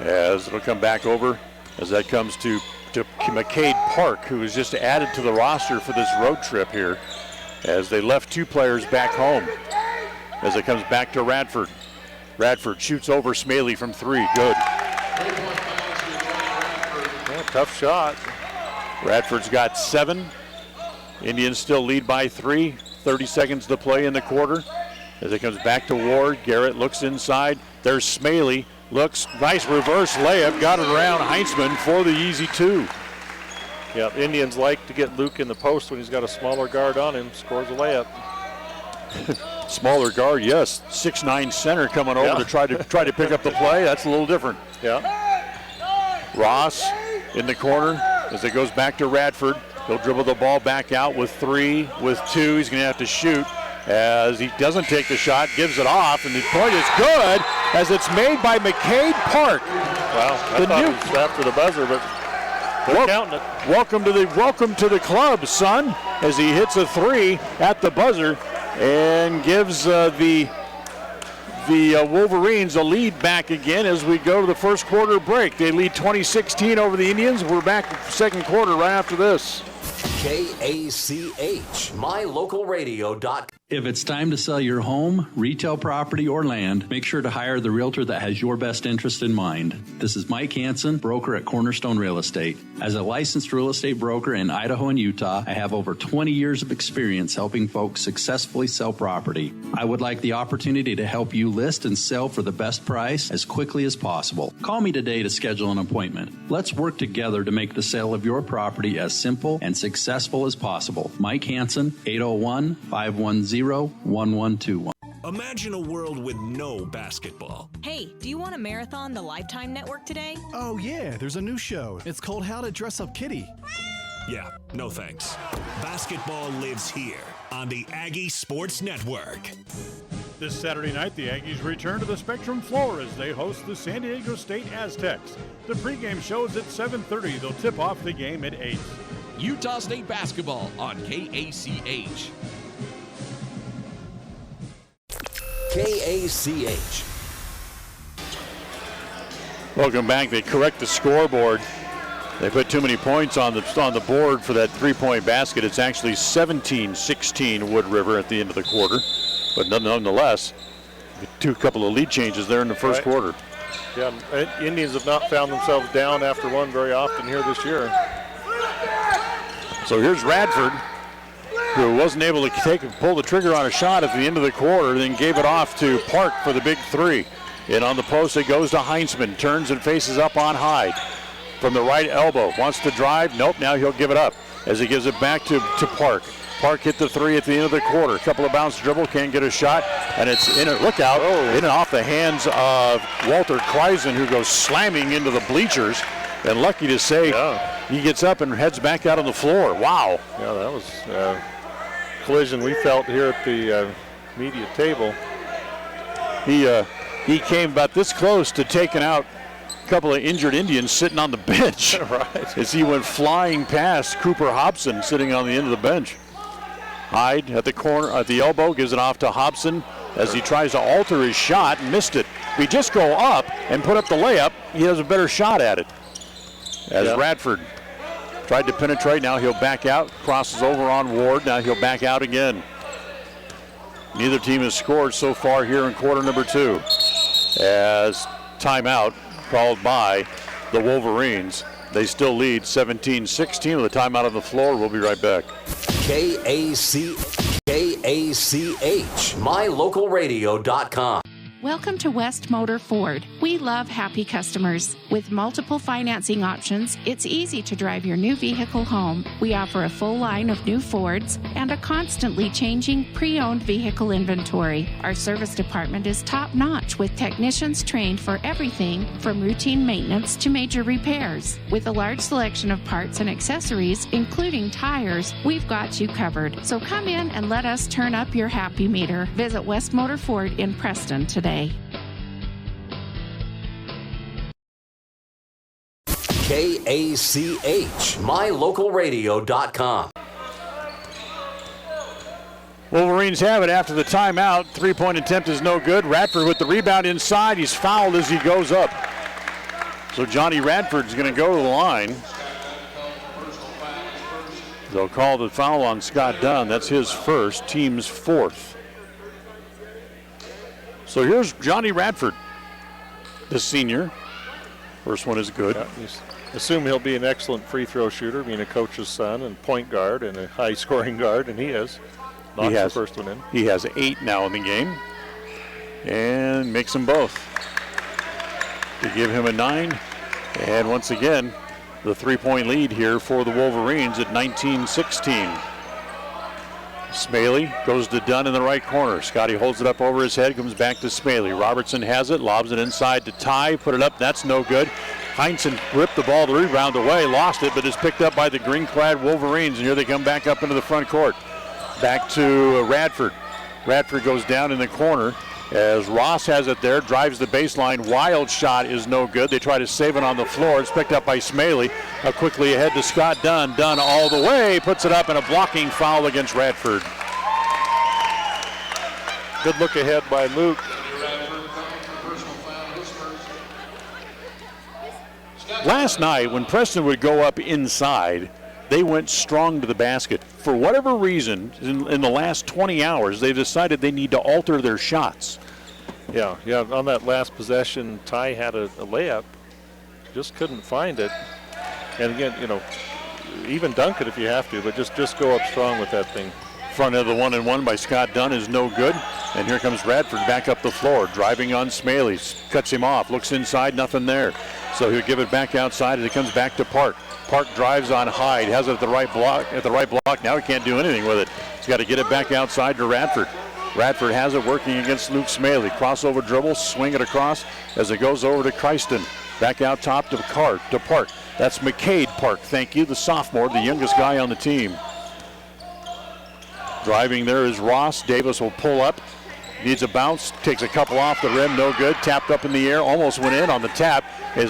As it'll come back over, as that comes to McCade Park, who is just added to the roster for this road trip here, as they left 2 players back home. As it comes back to Radford. Radford shoots over Smaley from 3. Good. Yeah, tough shot. Radford's got 7. Indians still lead by 3. 30 seconds to play in the quarter. As it comes back to Ward, Garrett looks inside. There's Smaley. Looks, nice reverse layup, got it around Heinzman for the easy 2. Yeah, Indians like to get Luke in the post when he's got a smaller guard on him, scores a layup. Smaller guard, yes. 6'9" center coming over to try to pick up the play. That's a little different. Yeah. Ross in the corner as it goes back to Radford. He'll dribble the ball back out with 3, with 2. He's going to have to shoot. As he doesn't take the shot, gives it off, and the point is good as it's made by McCade Park. Well, I thought it was after the buzzer, but they're counting it. Welcome to the club, son, as he hits a 3 at the buzzer and gives the Wolverines a lead back again as we go to the first quarter break. They lead 20-16 over the Indians. We're back second quarter right after this. KACH, mylocalradio.com. If it's time to sell your home, retail property, or land, make sure to hire the realtor that has your best interest in mind. This is Mike Hansen, broker at Cornerstone Real Estate. As a licensed real estate broker in Idaho and Utah, I have over 20 years of experience helping folks successfully sell property. I would like the opportunity to help you list and sell for the best price as quickly as possible. Call me today to schedule an appointment. Let's work together to make the sale of your property as simple and successful as possible. Mike Hansen, 801-510-1121. Imagine a world with no basketball. Hey, do you want to marathon the Lifetime Network today? Oh, yeah, there's a new show. It's called How to Dress Up Kitty. Yeah, no thanks. Basketball lives here on the Aggie Sports Network. This Saturday night, the Aggies return to the Spectrum floor as they host the San Diego State Aztecs. The pregame show is at 7:30. They'll tip off the game at 8. Utah State basketball on KACH. KACH. Welcome back. They correct the scoreboard. They put too many points on the board for that three-point basket. It's actually 17-16 Wood River at the end of the quarter. But nonetheless, a couple of lead changes there in the first quarter. Yeah, Indians have not found themselves down after one very often here this year. So here's Radford, who wasn't able to pull the trigger on a shot at the end of the quarter, then gave it off to Park for the big three. And on the post, it goes to Heinzman, turns and faces up on Hyde. From the right elbow, wants to drive, nope, now he'll give it up as he gives it back to Park. Park hit the three at the end of the quarter. A couple of bounce dribble, can't get a shot, and it's in it. Look out, in and off the hands of Walter Kreisen, who goes slamming into the bleachers. And lucky to say, he gets up and heads back out on the floor. Wow. Yeah, that was a collision we felt here at the media table. He came about this close to taking out a couple of injured Indians sitting on the bench. Right. As he went flying past Cooper Hobson sitting on the end of the bench. Hyde at the corner, at the elbow, gives it off to Hobson as he tries to alter his shot and missed it. If he just go up and put up the layup, he has a better shot at it. As Radford tried to penetrate, now he'll back out, crosses over on Ward, now he'll back out again. Neither team has scored so far here in quarter number 2. As timeout called by the Wolverines. They still lead 17-16 with a timeout on the floor. We'll be right back. KACH, mylocalradio.com. Welcome to West Motor Ford. We love happy customers. With multiple financing options, it's easy to drive your new vehicle home. We offer a full line of new Fords and a constantly changing pre-owned vehicle inventory. Our service department is top-notch with technicians trained for everything from routine maintenance to major repairs. With a large selection of parts and accessories, including tires, we've got you covered. So come in and let us turn up your happy meter. Visit West Motor Ford in Preston today. KACH, mylocalradio.com. Wolverines have it after the timeout. Three-point attempt is no good. Radford with the rebound inside. He's fouled as he goes up. So Johnny Radford's going to go to the line. They'll call the foul on Scott Dunn. That's his first, team's fourth. So here's Johnny Radford, the senior. First one is good. Yeah, assume he'll be an excellent free throw shooter, being a coach's son and point guard and a high scoring guard, and he is. Knocks the first one in. He has 8 now in the game and makes them both to give him a 9. And once again, the 3-point lead here for the Wolverines at 19-16. Smaley goes to Dunn in the right corner. Scotty holds it up over his head, comes back to Smaley. Robertson has it, lobs it inside to Ty, put it up, that's no good. Heinzen ripped the ball, the rebound away, lost it, but is picked up by the green-clad Wolverines, and here they come back up into the front court. Back to Radford. Radford goes down in the corner as Ross has it there, drives the baseline. Wild shot is no good. They try to save it on the floor. It's picked up by Smaley. Quickly ahead to Scott Dunn. Dunn all the way, puts it up, and a blocking foul against Radford. Good look ahead by Luke. Last night, when Preston would go up inside, they went strong to the basket. For whatever reason, in the last 20 hours, they decided they need to alter their shots. Yeah, on that last possession, Ty had a layup, just couldn't find it. And again, even dunk it if you have to, but just go up strong with that thing. Front of the 1-and-1 by Scott Dunn is no good. And here comes Radford back up the floor, driving on Smaley, cuts him off, looks inside, nothing there. So he'll give it back outside as it comes back to Park. Park drives on Hyde, has it at the right block. Now he can't do anything with it. He's got to get it back outside to Radford. Radford has it working against Luke Smaley. Crossover dribble, swing it across as it goes over to Preston. Back out top to Park. That's McCade Park, thank you, the sophomore, the youngest guy on the team. Driving there is Ross. Davis will pull up. Needs a bounce. Takes a couple off the rim. No good. Tapped up in the air. Almost went in on the tap. As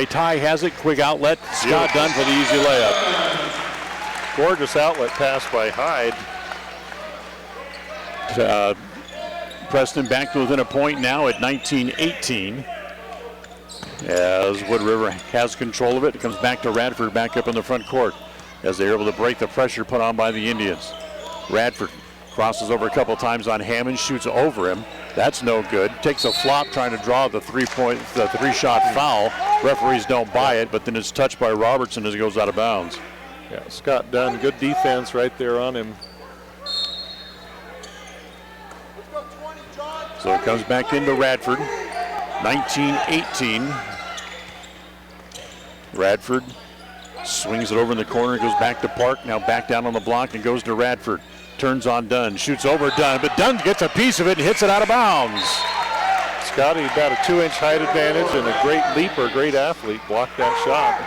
Ty has it. Quick outlet. Scott Dunn for the easy layup. Gorgeous outlet pass by Hyde. Preston back to within a point now at 19-18. As Wood River has control of it. It comes back to Radford back up in the front court as they're able to break the pressure put on by the Indians. Radford crosses over a couple times on Hammond, shoots over him. That's no good. Takes a flop trying to draw the three-shot foul. Referees don't buy it, but then it's touched by Robertson as it goes out of bounds. Yeah, Scott Dunn, good defense right there on him. So it comes back into Radford. 19-18. Radford swings it over in the corner, goes back to Park, now back down on the block and goes to Radford. Turns on Dunn, shoots over Dunn, but Dunn gets a piece of it and hits it out of bounds. Scotty got a 2-inch height advantage and a great leaper, great athlete, blocked that shot.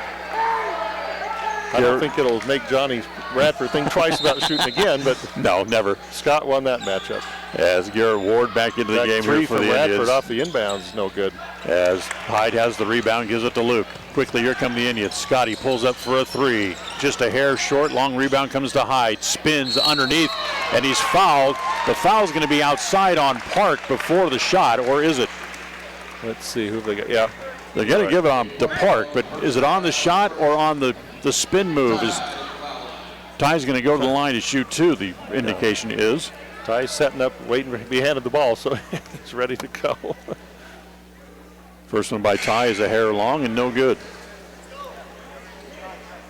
I don't think it'll make Johnny Radford think twice about shooting again, but no, never. Scott won that matchup. As Garrett Ward back into the game here for the Radford Indians. Off the inbounds is no good. As Hyde has the rebound, gives it to Luke. Quickly, here come the Indians. Scotty pulls up for a three. Just a hair short, long rebound comes to Hyde. Spins underneath, and he's fouled. The foul's going to be outside on Park before the shot, or is it? Let's see who they got. Yeah. They're going to give it on to Park, but is it on the shot or on the spin move? Ty's going to go to the line to shoot two, the indication is. Ty's setting up, waiting to be handed the ball, so he's ready to go. First one by Ty is a hair long and no good.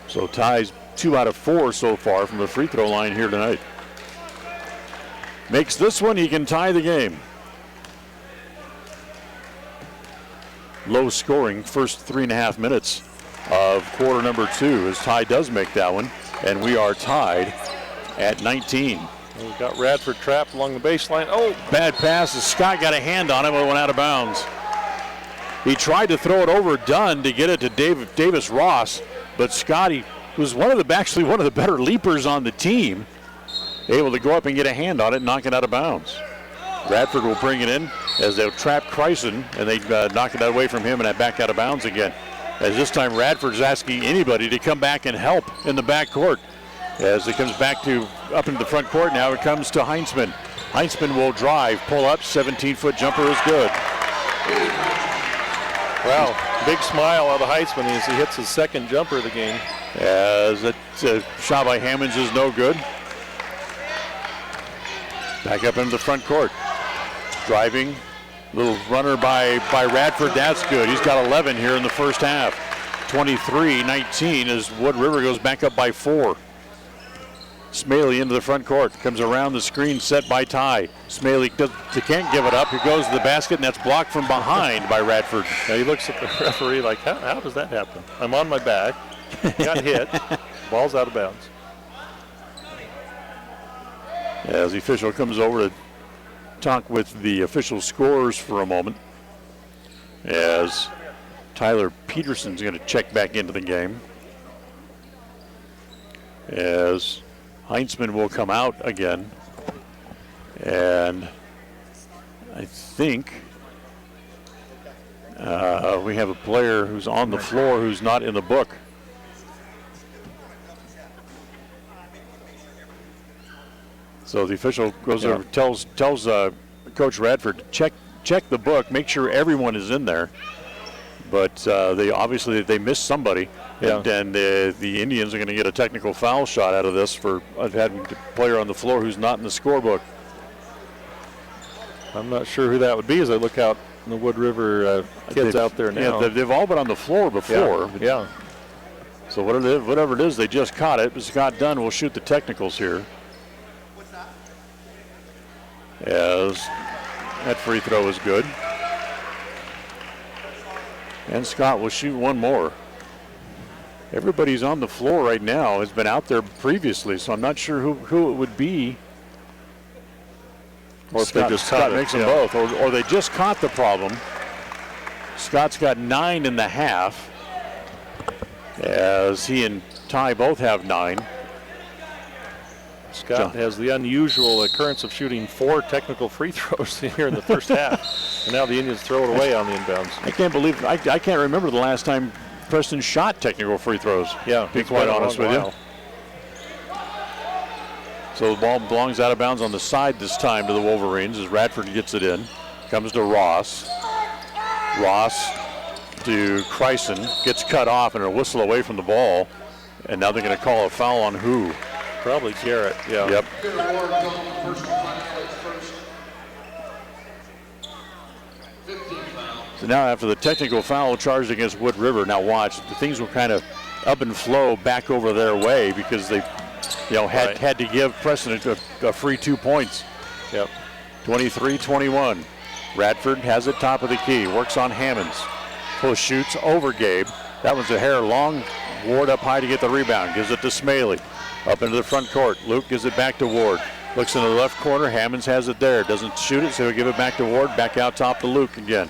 So Ty's 2 out of 4 so far from the free throw line here tonight. Makes this one, he can tie the game. Low scoring first 3.5 minutes of quarter number 2 as Ty does make that one, and we are tied at 19. We've got Radford trapped along the baseline. Oh, bad pass as Scott got a hand on him, but it went out of bounds. He tried to throw it over Dunn to get it to Davis Ross, but Scotty, who's one of the better leapers on the team, able to go up and get a hand on it and knock it out of bounds. Radford will bring it in as they'll trap Chryson, and they knock it away from him and back out of bounds again. As this time Radford's asking anybody to come back and help in the backcourt. As it comes back to up into the front court, now it comes to Heinzman. Heinzman will drive, pull up, 17-foot jumper is good. Wow, big smile out of Heinzman as he hits his second jumper of the game. As a shot by Hammonds is no good. Back up into the front court. Driving, little runner by Radford, that's good. He's got 11 here in the first half. 23-19 as Wood River goes back up by 4. Smaley into the front court, comes around the screen set by Ty. Smaley can't give it up. He goes to the basket, and that's blocked from behind by Radford. Now he looks at the referee like, how does that happen? I'm on my back, got hit, ball's out of bounds. As the official comes over to talk with the official scorers for a moment, as Tyler Peterson's going to check back into the game, as Heinzman will come out again, and I think we have a player who's on the floor who's not in the book. So the official goes over, tells Coach Radford, check the book, make sure everyone is in there. But they missed somebody. Yeah. And the Indians are going to get a technical foul shot out of this for having a player on the floor who's not in the scorebook. I'm not sure who that would be as I look out in the Wood River kids out there now. Yeah, they've all been on the floor before. Yeah. So whatever it is, they just caught it. But Scott Dunn will shoot the technicals here. As that free throw is good. And Scott will shoot one more. Everybody's on the floor right now, has been out there previously, so I'm not sure who it would be. Or if they just Scott makes them both, or they just caught the problem. Scott's got 9.5, as he and Ty both have 9. Scott has the unusual occurrence of shooting 4 technical free throws here in the first half. And now the Indians throw it away on the inbounds. I can't believe, I can't remember the last time Preston shot technical free throws. Yeah, to be quite honest with you. So the ball belongs out of bounds on the side this time to the Wolverines as Radford gets it in. Comes to Ross. Ross to Chryson. Gets cut off and a whistle away from the ball. And now they're going to call a foul on who? Probably Garrett, yeah. Yep. So now after the technical foul charged against Wood River, now watch, the things will kind of up and flow back over their way because they had to give Preston a free 2 points. Yep. 23-21. Radford has it top of the key, works on Hammonds. Push shoots over Gabe. That one's a hair long. Ward up high to get the rebound, gives it to Smaley. Up into the front court. Luke gives it back to Ward. Looks into the left corner. Hammonds has it there. Doesn't shoot it, so he'll give it back to Ward. Back out top to Luke again.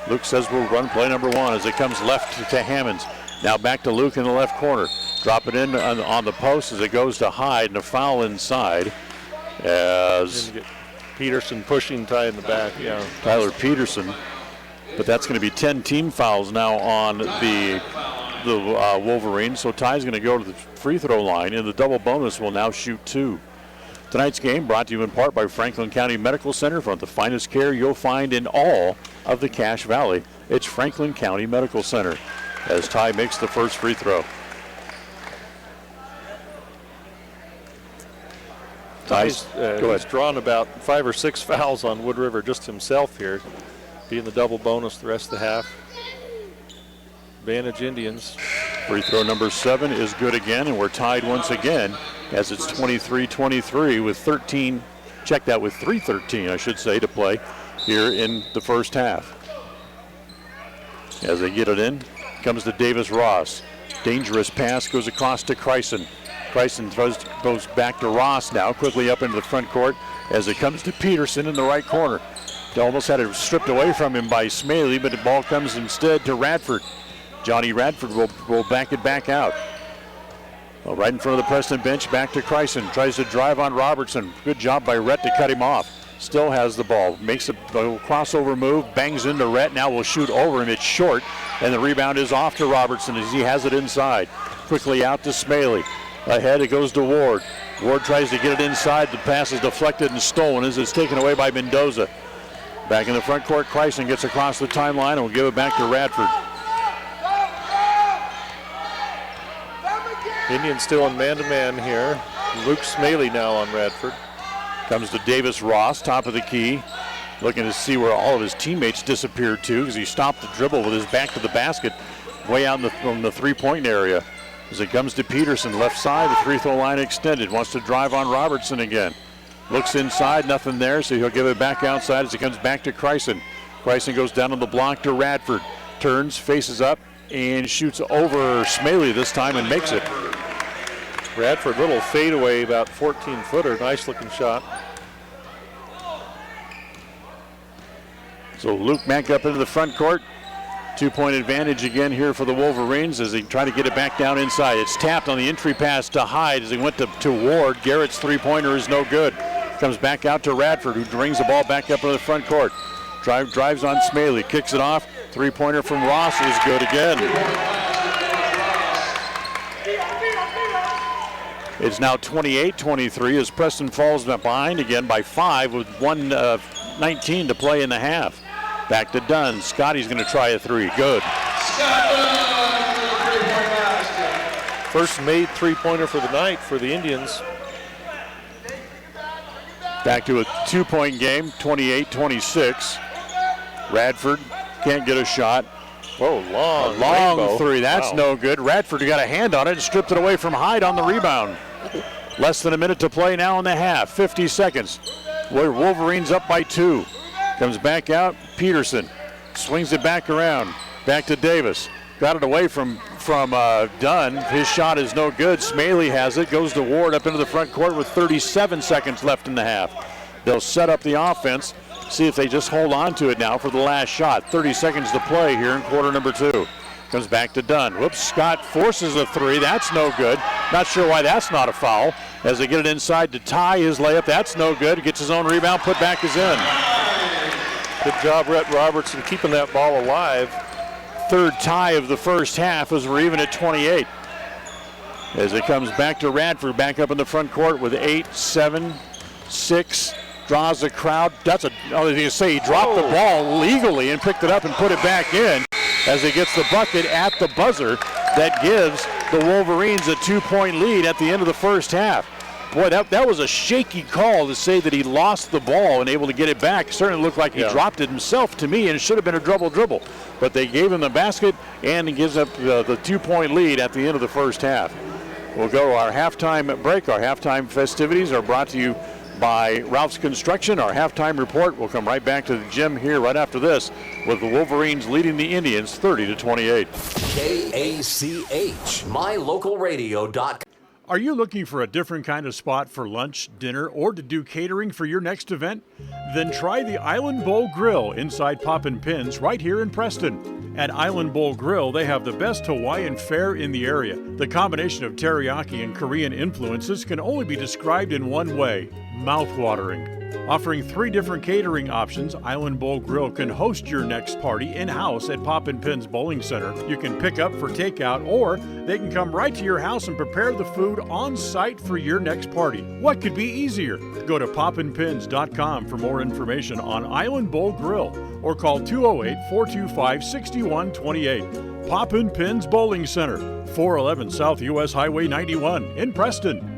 Luke says we'll run play number 1 as it comes left to Hammonds. Now back to Luke in the left corner. Drop it in on the post as it goes to Hyde, and a foul inside as Peterson pushing Ty in the back. Yeah, Tyler Peterson. But that's going to be 10 team fouls now on the Wolverines. So Ty's going to go to the free throw line, and the double bonus will now shoot 2. Tonight's game brought to you in part by Franklin County Medical Center. For the finest care you'll find in all of the Cache Valley, it's Franklin County Medical Center. As Ty makes the first free throw. Ty's he's drawn about 5 or 6 fouls on Wood River just himself here. Being the double bonus the rest of the half. Advantage Indians. Free throw number 7 is good again, and we're tied once again as it's 23-23 with 13, check that, with 3:13, I should say, to play here in the first half. As they get it in, comes to Davis Ross. Dangerous pass goes across to Chryson. Chryson goes back to Ross now, quickly up into the front court as it comes to Peterson in the right corner. They almost had it stripped away from him by Smaley, but the ball comes instead to Radford. Johnny Radford will back it back out. Well, right in front of the Preston bench, back to Chryson. Tries to drive on Robertson. Good job by Rhett to cut him off. Still has the ball. Makes a crossover move, bangs into Rhett. Now will shoot over him. It's short, and the rebound is off to Robertson as he has it inside. Quickly out to Smaley. Ahead it goes to Ward. Ward tries to get it inside. The pass is deflected and stolen as it's taken away by Mendoza. Back in the front court, Chryson gets across the timeline and will give it back to Radford. Indians still in man-to-man here. Luke Smaley now on Radford. Comes to Davis Ross, top of the key. Looking to see where all of his teammates disappeared to because he stopped the dribble with his back to the basket way out from the three-point area. As it comes to Peterson, left side, the free throw line extended. Wants to drive on Robertson again. Looks inside, nothing there, so he'll give it back outside as it comes back to Chryson. Chryson goes down on the block to Radford. Turns, faces up, and shoots over Smaley this time and makes it. Radford, little fadeaway, about 14-footer. Nice looking shot. So Luke back up into the front court. 2-point advantage again here for the Wolverines as they try to get it back down inside. It's tapped on the entry pass to Hyde as he went to Ward. Garrett's three-pointer is no good. Comes back out to Radford, who brings the ball back up into the front court. Drives on Smaley, kicks it off. Three-pointer from Ross is good again. It's now 28-23 as Preston falls behind again by 5 with 1:19 to play in the half. Back to Dunn. Scotty's going to try a three. Good. First made three-pointer for the night for the Indians. Back to a 2-point game, 28-26. Radford can't get a shot. Whoa, long rainbow. Three. That's no good. Radford got a hand on it and stripped it away from Hyde on the rebound. Less than a minute to play now in the half. 50 seconds. Wolverines up by 2. Comes back out. Peterson swings it back around. Back to Davis. Got it away from Dunn. His shot is no good. Smaley has it. Goes to Ward up into the front court with 37 seconds left in the half. They'll set up the offense. See if they just hold on to it now for the last shot. 30 seconds to play here in quarter number 2. Comes back to Dunn. Whoops, Scott forces a 3. That's no good. Not sure why that's not a foul. As they get it inside to Ty, his layup. That's no good. Gets his own rebound. Put back is in. Good job, Rhett Robertson, keeping that ball alive. Third tie of the first half as we're even at 28. As it comes back to Radford, back up in the front court with 8, 7, 6. Draws the crowd. He dropped the ball legally and picked it up and put it back in as he gets the bucket at the buzzer that gives the Wolverines a 2-point lead at the end of the first half. Boy, that was a shaky call to say that he lost the ball and able to get it back. Certainly looked like he dropped it himself to me, and it should have been a dribble. But they gave him the basket, and he gives up the 2-point lead at the end of the first half. We'll go to our halftime break. Our halftime festivities are brought to you by Ralph's Construction. Our halftime report will come right back to the gym here right after this with the Wolverines leading the Indians 30-28. KACH, mylocalradio.com. Are you looking for a different kind of spot for lunch, dinner, or to do catering for your next event? Then try the Island Bowl Grill inside Poppin' Pins right here in Preston. At Island Bowl Grill, they have the best Hawaiian fare in the area. The combination of teriyaki and Korean influences can only be described in one way: mouth-watering. Offering 3 different catering options, Island Bowl Grill can host your next party in-house at Poppin' Pins Bowling Center. You can pick up for takeout, or they can come right to your house and prepare the food on-site for your next party. What could be easier? Go to poppinpins.com for more information on Island Bowl Grill, or call 208-425-6128. Poppin' Pins Bowling Center, 411 South US Highway 91 in Preston.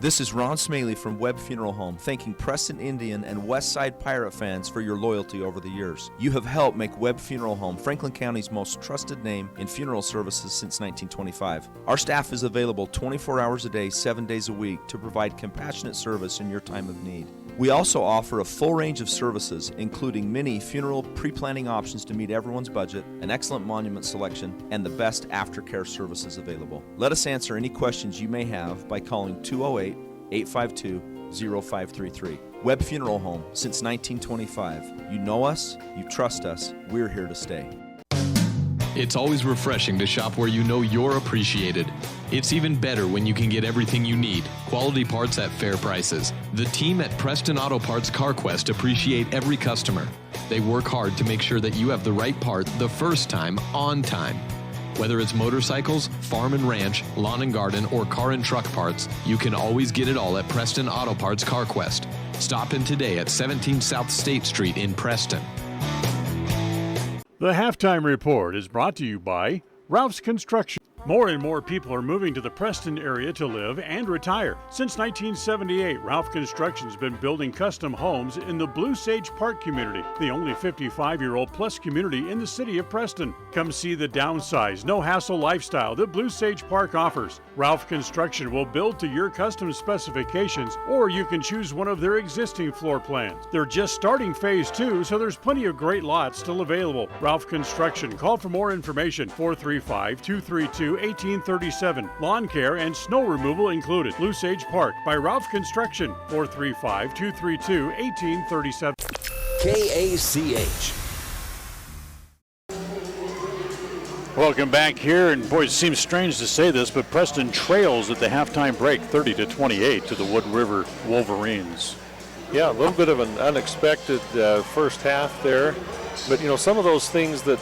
This is Ron Smaley from Webb Funeral Home, thanking Preston Indian and Westside Pirate fans for your loyalty over the years. You have helped make Webb Funeral Home Franklin County's most trusted name in funeral services since 1925. Our staff is available 24 hours a day, 7 days a week to provide compassionate service in your time of need. We also offer a full range of services, including many funeral pre-planning options to meet everyone's budget, an excellent monument selection, and the best aftercare services available. Let us answer any questions you may have by calling 208-852-0533. Webb Funeral Home, since 1925. You know us, you trust us, we're here to stay. It's always refreshing to shop where you know you're appreciated. It's even better when you can get everything you need, quality parts at fair prices. The team at Preston Auto Parts CarQuest appreciate every customer. They work hard to make sure that you have the right part the first time, on time. Whether it's motorcycles, farm and ranch, lawn and garden, or car and truck parts, you can always get it all at Preston Auto Parts CarQuest. Stop in today at 17 South State Street in Preston. The halftime report is brought to you by Ralph's Construction. More and more people are moving to the Preston area to live and retire. Since 1978, Ralph Construction's been building custom homes in the Blue Sage Park community, the only 55-year-old plus community in the city of Preston. Come see the downsized, no-hassle lifestyle that Blue Sage Park offers. Ralph Construction will build to your custom specifications, or you can choose one of their existing floor plans. They're just starting phase 2, so there's plenty of great lots still available. Ralph Construction. Call for more information, 435-232-1837. Lawn care and snow removal included. Blue Sage Park by Ralph Construction, 435-232-1837. KACH. Welcome back here, and boy, it seems strange to say this, but Preston trails at the halftime break 30-28 to the Wood River Wolverines. Yeah, a little bit of an unexpected first half there, but you know, some of those things that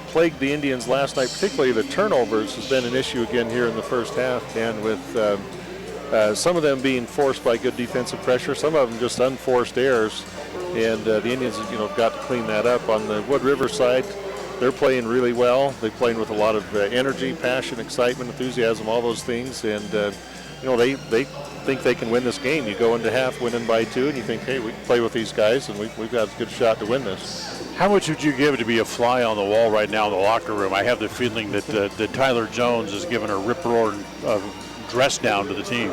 plagued the Indians last night, particularly the turnovers, has been an issue again here in the first half, and with some of them being forced by good defensive pressure, some of them just unforced errors, and the Indians, got to clean that up. On the Wood River side, they're playing really well. They're playing with a lot of energy, passion, excitement, enthusiasm, all those things. And, they think they can win this game. You go into half winning by 2, and you think, hey, we can play with these guys, and we've got a good shot to win this. How much would you give to be a fly on the wall right now in the locker room? I have the feeling that Tyler Jones is giving a rip-roaring dress down to the team.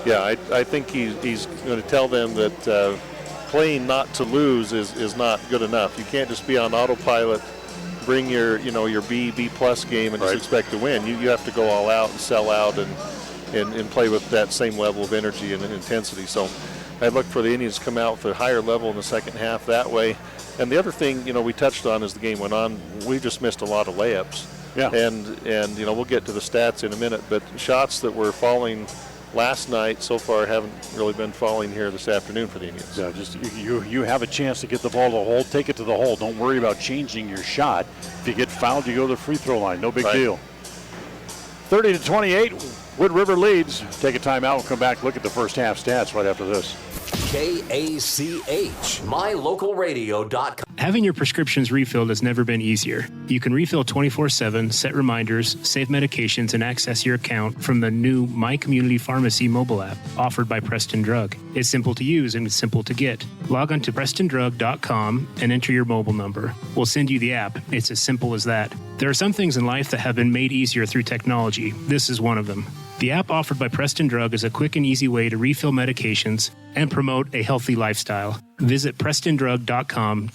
Yeah, I think he's going to tell them that playing not to lose is not good enough. You can't just be on autopilot, bring your B-plus game and just expect to win. You have to go all out and sell out and play with that same level of energy and intensity. So I look for the Indians to come out with a higher level in the second half that way. And the other thing, we touched on as the game went on, we just missed a lot of layups. Yeah. And we'll get to the stats in a minute, but shots that were falling last night so far haven't really been falling here this afternoon for the Indians. Yeah, just you have a chance to get the ball to the hole, take it to the hole. Don't worry about changing your shot. If you get fouled, you go to the free throw line. No big deal. 30-28, Wood River leads. Take a timeout. We'll come back, look at the first half stats right after this. KACH, mylocalradio.com. Having your prescriptions refilled has never been easier. You can refill 24/7, set reminders, save medications, and access your account from the new My Community Pharmacy mobile app offered by Preston Drug. It's simple to use and it's simple to get. Log on to PrestonDrug.com and enter your mobile number. We'll send you the app. It's as simple as that. There are some things in life that have been made easier through technology. This is one of them. The app offered by Preston Drug is a quick and easy way to refill medications and promote a healthy lifestyle. Visit PrestonDrug.com.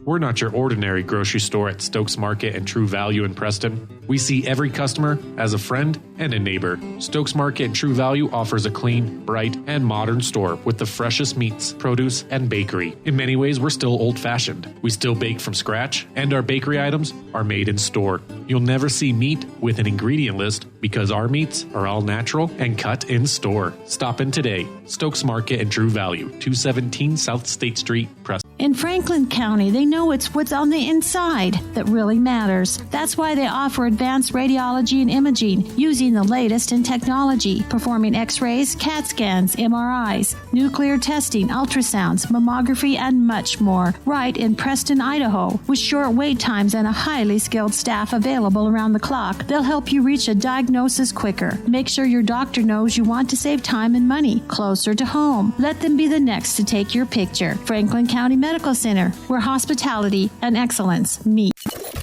We're not your ordinary grocery store at Stokes Market and True Value in Preston. We see every customer as a friend and a neighbor. Stokes Market and True Value offers a clean, bright, and modern store with the freshest meats, produce, and bakery. In many ways, we're still old-fashioned. We still bake from scratch, and our bakery items are made in store. You'll never see meat with an ingredient list because our meats are all natural and cut in store. Stop in today. Stokes Market and True Value, 217 South State Street, Preston. In Franklin County, they know it's what's on the inside that really matters. That's why they offer advanced radiology and imaging using the latest in technology, performing x-rays, CAT scans, MRIs, nuclear testing, ultrasounds, mammography, and much more, right in Preston, Idaho. With short wait times and a highly skilled staff available around the clock, they'll help you reach a diagnosis quicker. Make sure your doctor knows you want to save time and money closer to home. Let them be the next to take your picture. Franklin County Medical Center, where hospitality and excellence meet.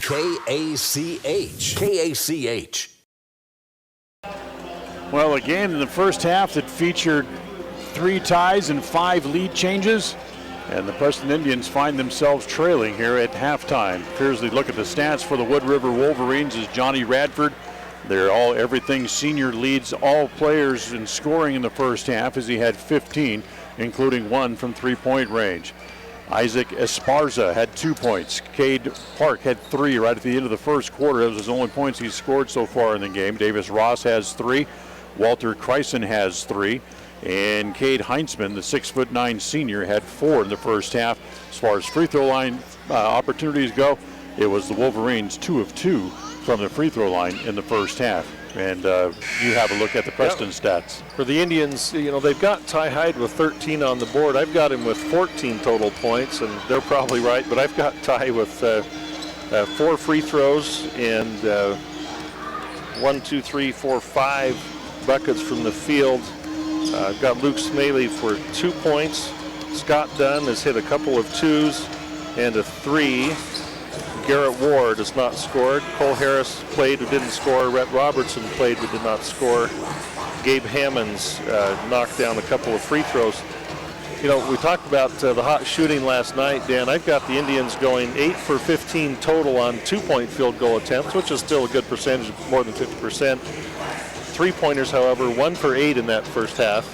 KACH. Well, a game in the first half that featured 3 ties and 5 lead changes, and the Preston Indians find themselves trailing here at halftime. Here's the look at the stats for the Wood River Wolverines is Johnny Radford. They're all everything senior leads all players in scoring in the first half as he had 15, including 1 from three-point range. Isaac Esparza had 2 points. Cade Park had 3 right at the end of the first quarter. Those are his only points he's scored so far in the game. Davis Ross has 3. Walter Kreisen has 3. And Cade Heinzman, the 6'9" senior, had 4 in the first half. As far as free throw line opportunities go, it was the Wolverines 2 of 2 from the free throw line in the first half. And you have a look at the Preston stats. For the Indians, they've got Ty Hyde with 13 on the board. I've got him with 14 total points, and they're probably right, but I've got Ty with 4 free throws and 5 buckets from the field. I've got Luke Smaley for 2 points. Scott Dunn has hit a couple of 2s and a 3. Garrett Ward has not scored. Cole Harris played but didn't score. Rhett Robertson played but did not score. Gabe Hammonds knocked down a couple of free throws. We talked about the hot shooting last night, Dan. I've got the Indians going 8 for 15 total on 2-point field goal attempts, which is still a good percentage, more than 50%. 3-pointers, however, 1 for 8 in that first half.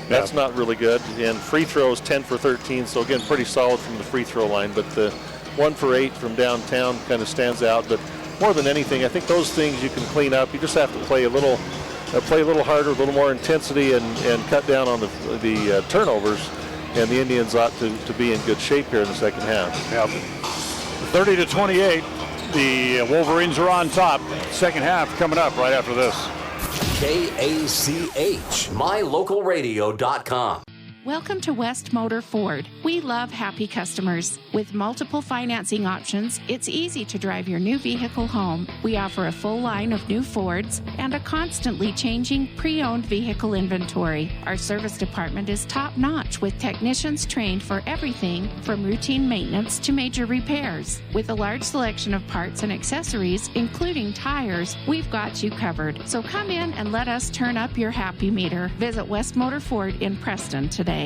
That's not really good. And free throws, 10 for 13. So again, pretty solid from the free throw line. But the 1 for 8 from downtown kind of stands out. But more than anything, I think those things you can clean up. You just have to play a little harder, a little more intensity, and cut down on the turnovers. And the Indians ought to be in good shape here in the second half. 30-28, the Wolverines are on top. Second half coming up right after this. KACH, mylocalradio.com. Welcome to West Motor Ford. We love happy customers. With multiple financing options, it's easy to drive your new vehicle home. We offer a full line of new Fords and a constantly changing pre-owned vehicle inventory. Our service department is top-notch with technicians trained for everything from routine maintenance to major repairs. With a large selection of parts and accessories, including tires, we've got you covered. So come in and let us turn up your happy meter. Visit West Motor Ford in Preston today.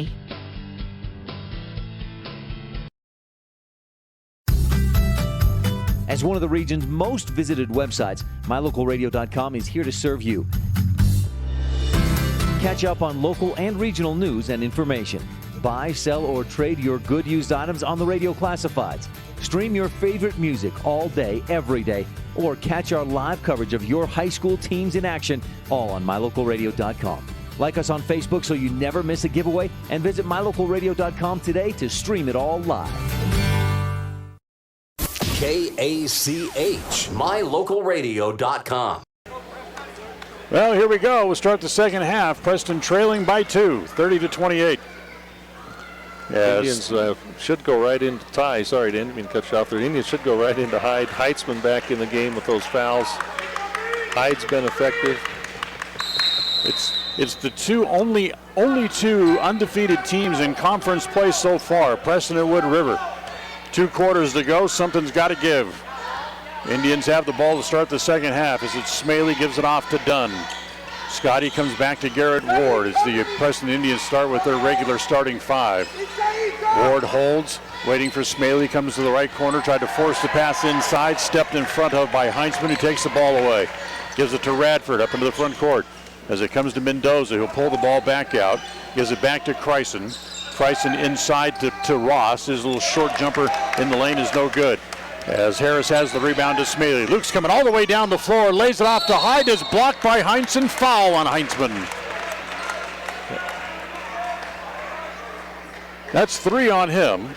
As one of the region's most visited websites, mylocalradio.com is here to serve you. Catch up on local and regional news and information. Buy, sell, or trade your good used items on the radio classifieds. Stream your favorite music all day, every day, or catch our live coverage of your high school teams in action, all on mylocalradio.com. Like us on Facebook so you never miss a giveaway, and visit mylocalradio.com today to stream it all live. KACH, mylocalradio.com. Well, here we go. We'll start the second half. Preston trailing by 2, 30-28. Yes. Indians should go right into Ty. Sorry, didn't mean to cut you off there. Indians should go right into Hyde. Heitzman back in the game with those fouls. Hyde's been effective. It's the only two undefeated teams in conference play so far, Preston and Wood River. 2 quarters to go. Something's got to give. Indians have the ball to start the second half as it's Smaley gives it off to Dunn. Scotty comes back to Garrett Ward as the Preston Indians start with their regular starting 5. Ward holds, waiting for Smaley, comes to the right corner, tried to force the pass inside, stepped in front of by Heinzman, who takes the ball away. Gives it to Radford up into the front court. As it comes to Mendoza, he'll pull the ball back out, gives it back to Kryson. Kryson inside to Ross. His little short jumper in the lane is no good. As Harris has the rebound to Smaley. Luke's coming all the way down the floor, lays it off to Hyde, is blocked by Heinzman. Foul on Heinzman. That's 3 on him.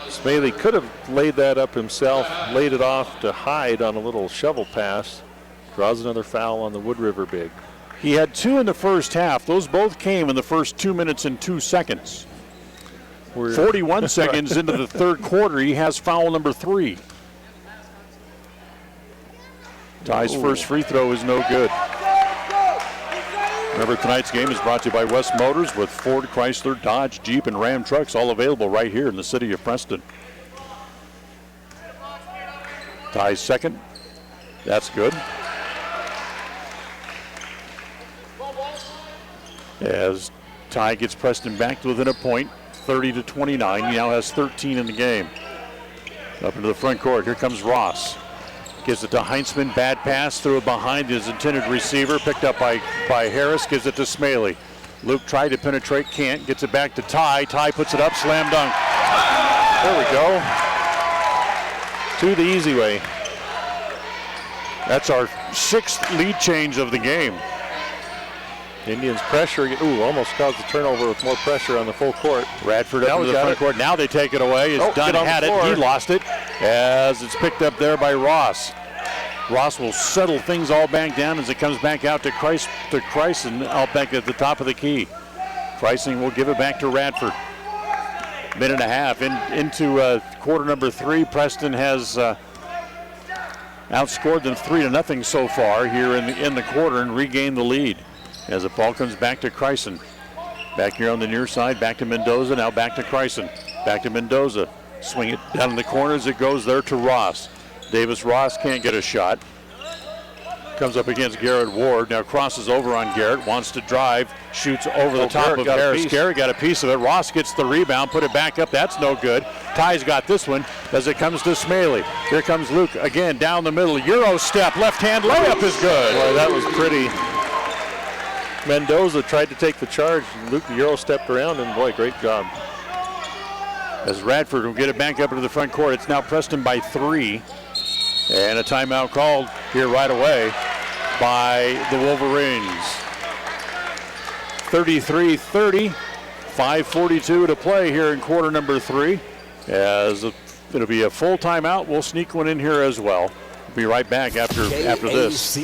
Smaley could have laid that up himself, laid it off to Hyde on a little shovel pass. Draws another foul on the Wood River big. He had 2 in the first half. Those both came in the first 2 minutes and 2 seconds. 41 seconds into the third quarter, he has foul number 3. Ty's first free throw is no good. Remember, tonight's game is brought to you by West Motors with Ford, Chrysler, Dodge, Jeep, and Ram trucks, all available right here in the city of Preston. Ty's second. That's good. As Ty gets Preston back to within a point, 30-29. He now has 13 in the game. Up into the front court. Here comes Ross. Gives it to Heinzman. Bad pass. Threw it behind his intended receiver. Picked up by Harris. Gives it to Smaley. Luke tried to penetrate. Can't. Gets it back to Ty. Ty puts it up. Slam dunk. There we go. To the easy way. That's our 6th lead change of the game. Indians pressure, almost caused a turnover with more pressure on the full court. Radford up to the front court. Now they take it away. As Dunn had it, he lost it. As it's picked up there by Ross. Ross will settle things all back down as it comes back out to Kryson out back at the top of the key. Kryson will give it back to Radford. Minute and a half into quarter number 3. Preston has outscored them 3-0 so far here in the quarter and regained the lead. As the ball comes back to Kryson. Back here on the near side, back to Mendoza, now back to Kryson. Back to Mendoza. Swing it down in the corner as it goes there to Ross. Davis Ross can't get a shot. Comes up against Garrett Ward. Now crosses over on Garrett. Wants to drive. Shoots over the top of Harris. Garrett got a piece of it. Ross gets the rebound. Put it back up. That's no good. Ty's got this one as it comes to Smaley. Here comes Luke again down the middle. Euro step. Left hand layup is good. Boy, that was pretty. Mendoza tried to take the charge. Luke Euro stepped around, and boy, great job. As Radford will get it back up into the front court. It's now Preston by 3. And a timeout called here right away by the Wolverines. 33-30, 5:42 to play here in quarter number 3. As it'll be a full timeout, we'll sneak one in here as well. We'll be right back after this.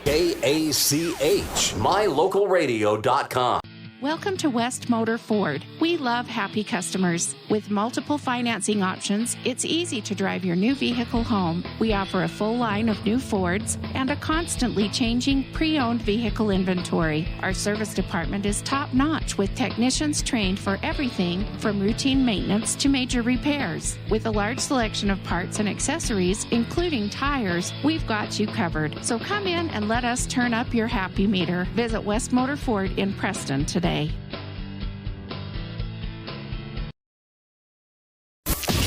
KACH, mylocalradio.com. Welcome to West Motor Ford. We love happy customers. With multiple financing options, it's easy to drive your new vehicle home. We offer a full line of new Fords and a constantly changing pre-owned vehicle inventory. Our service department is top-notch with technicians trained for everything from routine maintenance to major repairs. With a large selection of parts and accessories, including tires, we've got you covered. So come in and let us turn up your happy meter. Visit West Motor Ford in Preston today.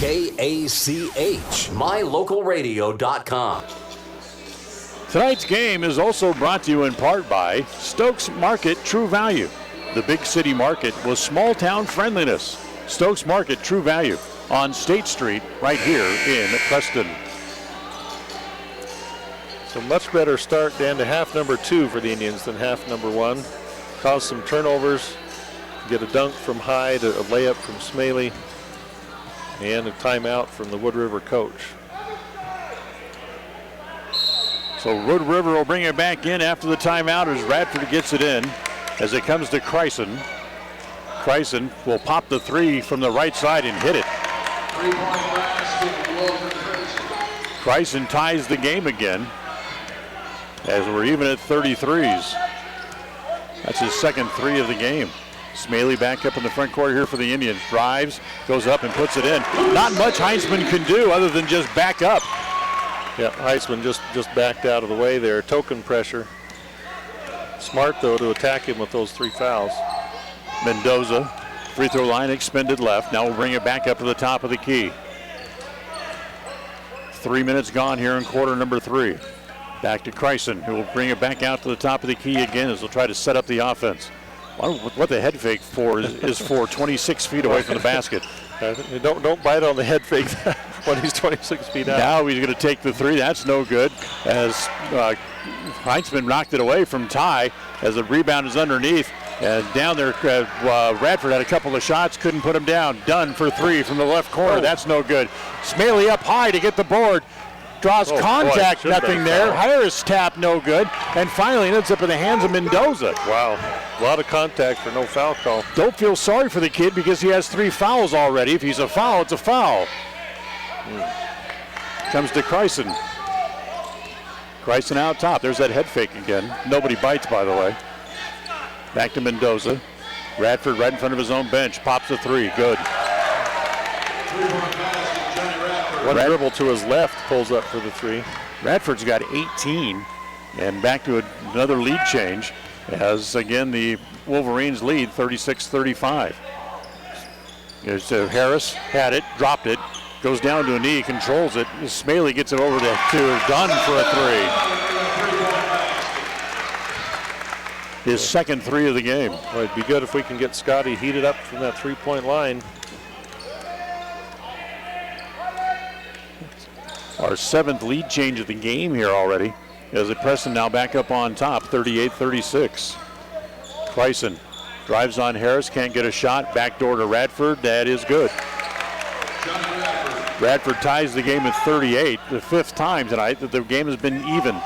KACH, mylocalradio.com. Tonight's game is also brought to you in part by Stokes Market True Value. The big city market with small town friendliness. Stokes Market True Value on State Street right here in Preston. So much better start down to half number 2 for the Indians than half number 1. Caused some turnovers, get a dunk from Hyde, a layup from Smaley, and a timeout from the Wood River coach. So Wood River will bring it back in after the timeout as Radford gets it in. As it comes to Chrison. Chrison will pop the 3 from the right side and hit it. Chrison ties the game again as we're even at 33s. That's his second 3 of the game. Smaley back up in the front court here for the Indians. Drives, goes up and puts it in. Not much Heinzman can do other than just back up. Yeah, Heinzman just backed out of the way there. Token pressure. Smart, though, to attack him with those 3 fouls. Mendoza, free throw line expended left. Now we'll bring it back up to the top of the key. 3 minutes gone here in quarter number 3. Back to Chrison, who will bring it back out to the top of the key again as they'll try to set up the offense. What the head fake for is for 26 feet away from the basket. Don't bite on the head fake when he's 26 feet out. Now he's going to take the 3. That's no good as Heinzman knocked it away from Ty as the rebound is underneath. And down there, Radford had a couple of shots, couldn't put him down. Dunn for 3 from the left corner. That's no good. Smaley up high to get the board. Draws contact, boy, nothing there. Harris tap, no good. And finally ends up in the hands of Mendoza. Wow, a lot of contact for no foul call. Don't feel sorry for the kid because he has 3 fouls already. If he's a foul, it's a foul. Comes to Chrison. Chrison out top. There's that head fake again. Nobody bites, by the way. Back to Mendoza. Radford right in front of his own bench. Pops a 3. Good. One dribble to his left, pulls up for the 3. Radford's got 18. And back to another lead change as, again, the Wolverines lead 36-35. There's Harris, had it, dropped it, goes down to a knee, controls it. Smaley gets it over to Dunn for a 3. His second 3 of the game. Well, it'd be good if we can get Scotty heated up from that 3-point line. Our 7th lead change of the game here already. As Preston now back up on top, 38-36. Chrison drives on Harris, can't get a shot. Backdoor to Radford, that is good. Radford ties the game at 38, the 5th time tonight that the game has been even.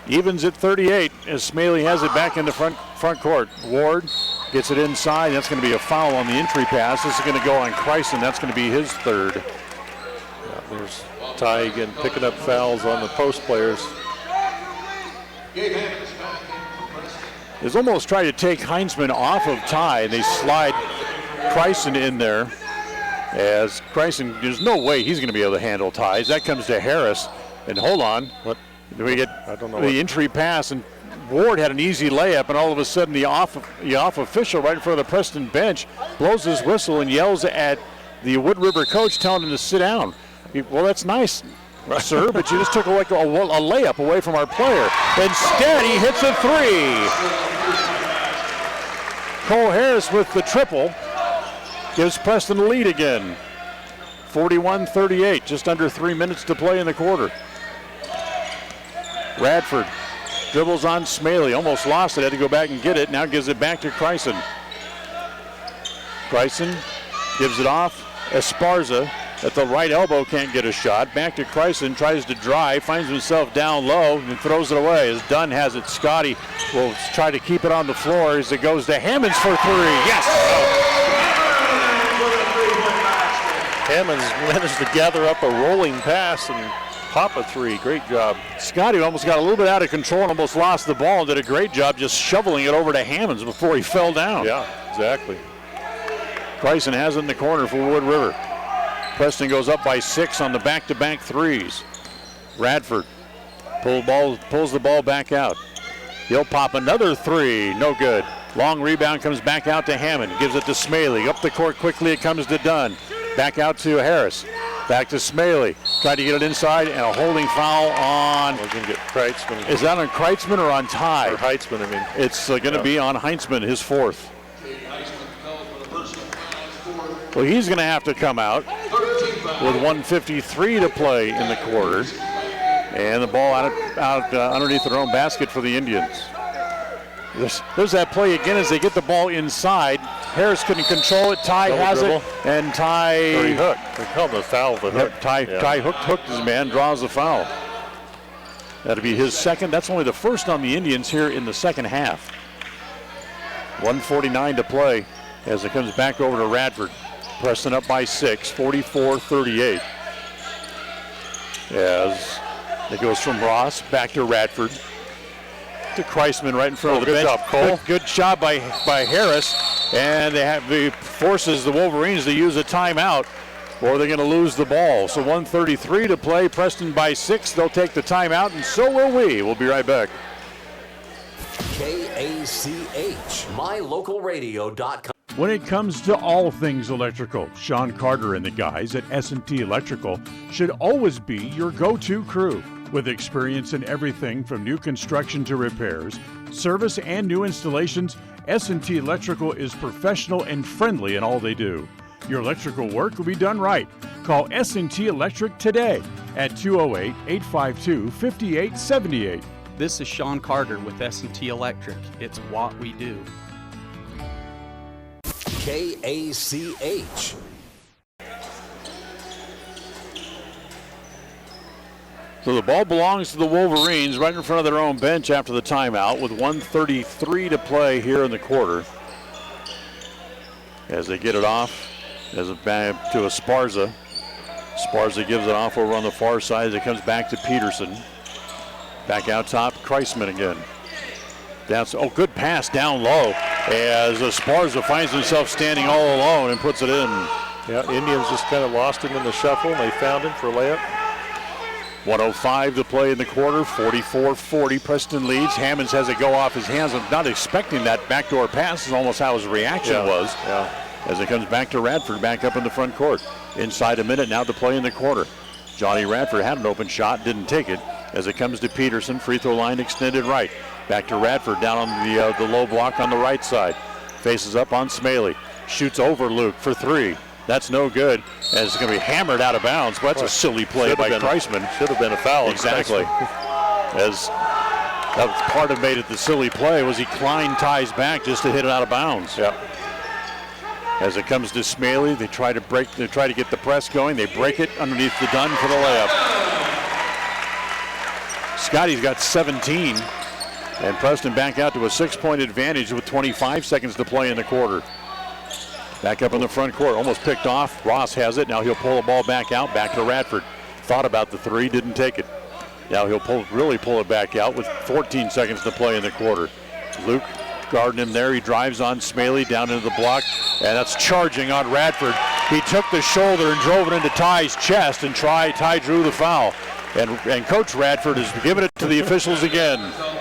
Evens at 38 as Smaley has it back in the front court. Ward gets it inside. That's going to be a foul on the entry pass. This is going to go on Chrison. That's going to be his 3rd. Yeah, there's Ty again picking up fouls on the post players. He's almost tried to take Heinzman off of Ty, and they slide Chrison in there. As Chrison, there's no way he's going to be able to handle Ty. That comes to Harris. And hold on. What? We get the entry pass, and Ward had an easy layup, and all of a sudden the off official right in front of the Preston bench blows his whistle and yells at the Wood River coach, telling him to sit down. Well, that's nice, sir, but you just took a layup away from our player. Instead, he hits a 3. Cole Harris with the triple gives Preston the lead again. 41-38, just under 3 minutes to play in the quarter. Radford dribbles on Smaley, almost lost it, had to go back and get it, now gives it back to Chrison. Chrison gives it off. Esparza at the right elbow, can't get a shot. Back to Kreisen, tries to drive, finds himself down low and throws it away. As Dunn has it, Scotty will try to keep it on the floor as it goes to Hammonds for three. Yes! Hammonds managed to gather up a rolling pass and pop a three. Great job. Scotty almost got a little bit out of control and almost lost the ball and did a great job just shoveling it over to Hammonds before he fell down. Yeah, exactly. Kreisen has it in the corner for Wood River. Preston goes up by 6 on the back-to-back threes. Radford pulls the ball back out. He'll pop another three. No good. Long rebound comes back out to Hammond. Gives it to Smaley. Up the court quickly it comes to Dunn. Back out to Harris. Back to Smaley. Tried to get it inside and a holding foul on. We're going to get Kreitzman. Is that on Kreitzman or on Ty? Or Heitzman, I mean. It's going to be on Heinzman, his fourth. Well, he's going to have to come out with 1:53 to play in the quarter. And the ball out underneath their own basket for the Indians. There's that play again as they get the ball inside. Harris couldn't control it. Ty has it. And Ty hooked. They called the foul for hook. Ty hooked his man, draws the foul. That'll be his second. That's only the first on the Indians here in the second half. 1:49 to play as it comes back over to Radford. Preston up by 6, 44-38. As it goes from Ross back to Radford. To Kreisman right in front of the bench. Job, Cole. Good job by Harris. And he forces the Wolverines to use a timeout or they're going to lose the ball. So 1:33 to play. Preston by 6. They'll take the timeout, and so will we. We'll be right back. KACH, mylocalradio.com. When it comes to all things electrical, Sean Carter and the guys at S&T Electrical should always be your go-to crew. With experience in everything from new construction to repairs, service, and new installations, S&T Electrical is professional and friendly in all they do. Your electrical work will be done right. Call S&T Electric today at 208-852-5878. This is Sean Carter with S&T Electric. It's what we do. KACH. So the ball belongs to the Wolverines right in front of their own bench after the timeout with 1:33 to play here in the quarter. As they get it off as a back to Esparza. Esparza gives it off over on the far side as it comes back to Peterson. Back out top, Kreisman again. Good pass down low as Esparza finds himself standing all alone and puts it in. Yeah, Indians just kind of lost him in the shuffle and they found him for a layup. 1:05 to play in the quarter, 44-40. Preston leads. Hammonds has it go off his hands. I'm not expecting that backdoor pass is almost how his reaction was. Yeah. As it comes back to Radford, back up in the front court. Inside a minute now to play in the quarter. Johnny Radford had an open shot, didn't take it. As it comes to Peterson, free throw line extended right. Back to Radford down on the low block on the right side. Faces up on Smaley. Shoots over Luke for three. That's no good, as it's going to be hammered out of bounds. But that's a silly play by Kreisman. Should have been a foul. Exactly. As that was part of made it the silly play was he Klein ties back just to hit it out of bounds. Yeah. As it comes to Smaley, they try to get the press going. They break it underneath the Dunn for the layup. Scotty's got 17, and Preston back out to a 6-point advantage with 25 seconds to play in the quarter. Back up in the front court, almost picked off. Ross has it. Now he'll pull the ball back out, back to Radford. Thought about the three, didn't take it. Now he'll really pull it back out with 14 seconds to play in the quarter. Luke guarding him there. He drives on Smaley down into the block, and that's charging on Radford. He took the shoulder and drove it into Ty's chest, and Ty drew the foul. And Coach Radford is giving it to the officials again.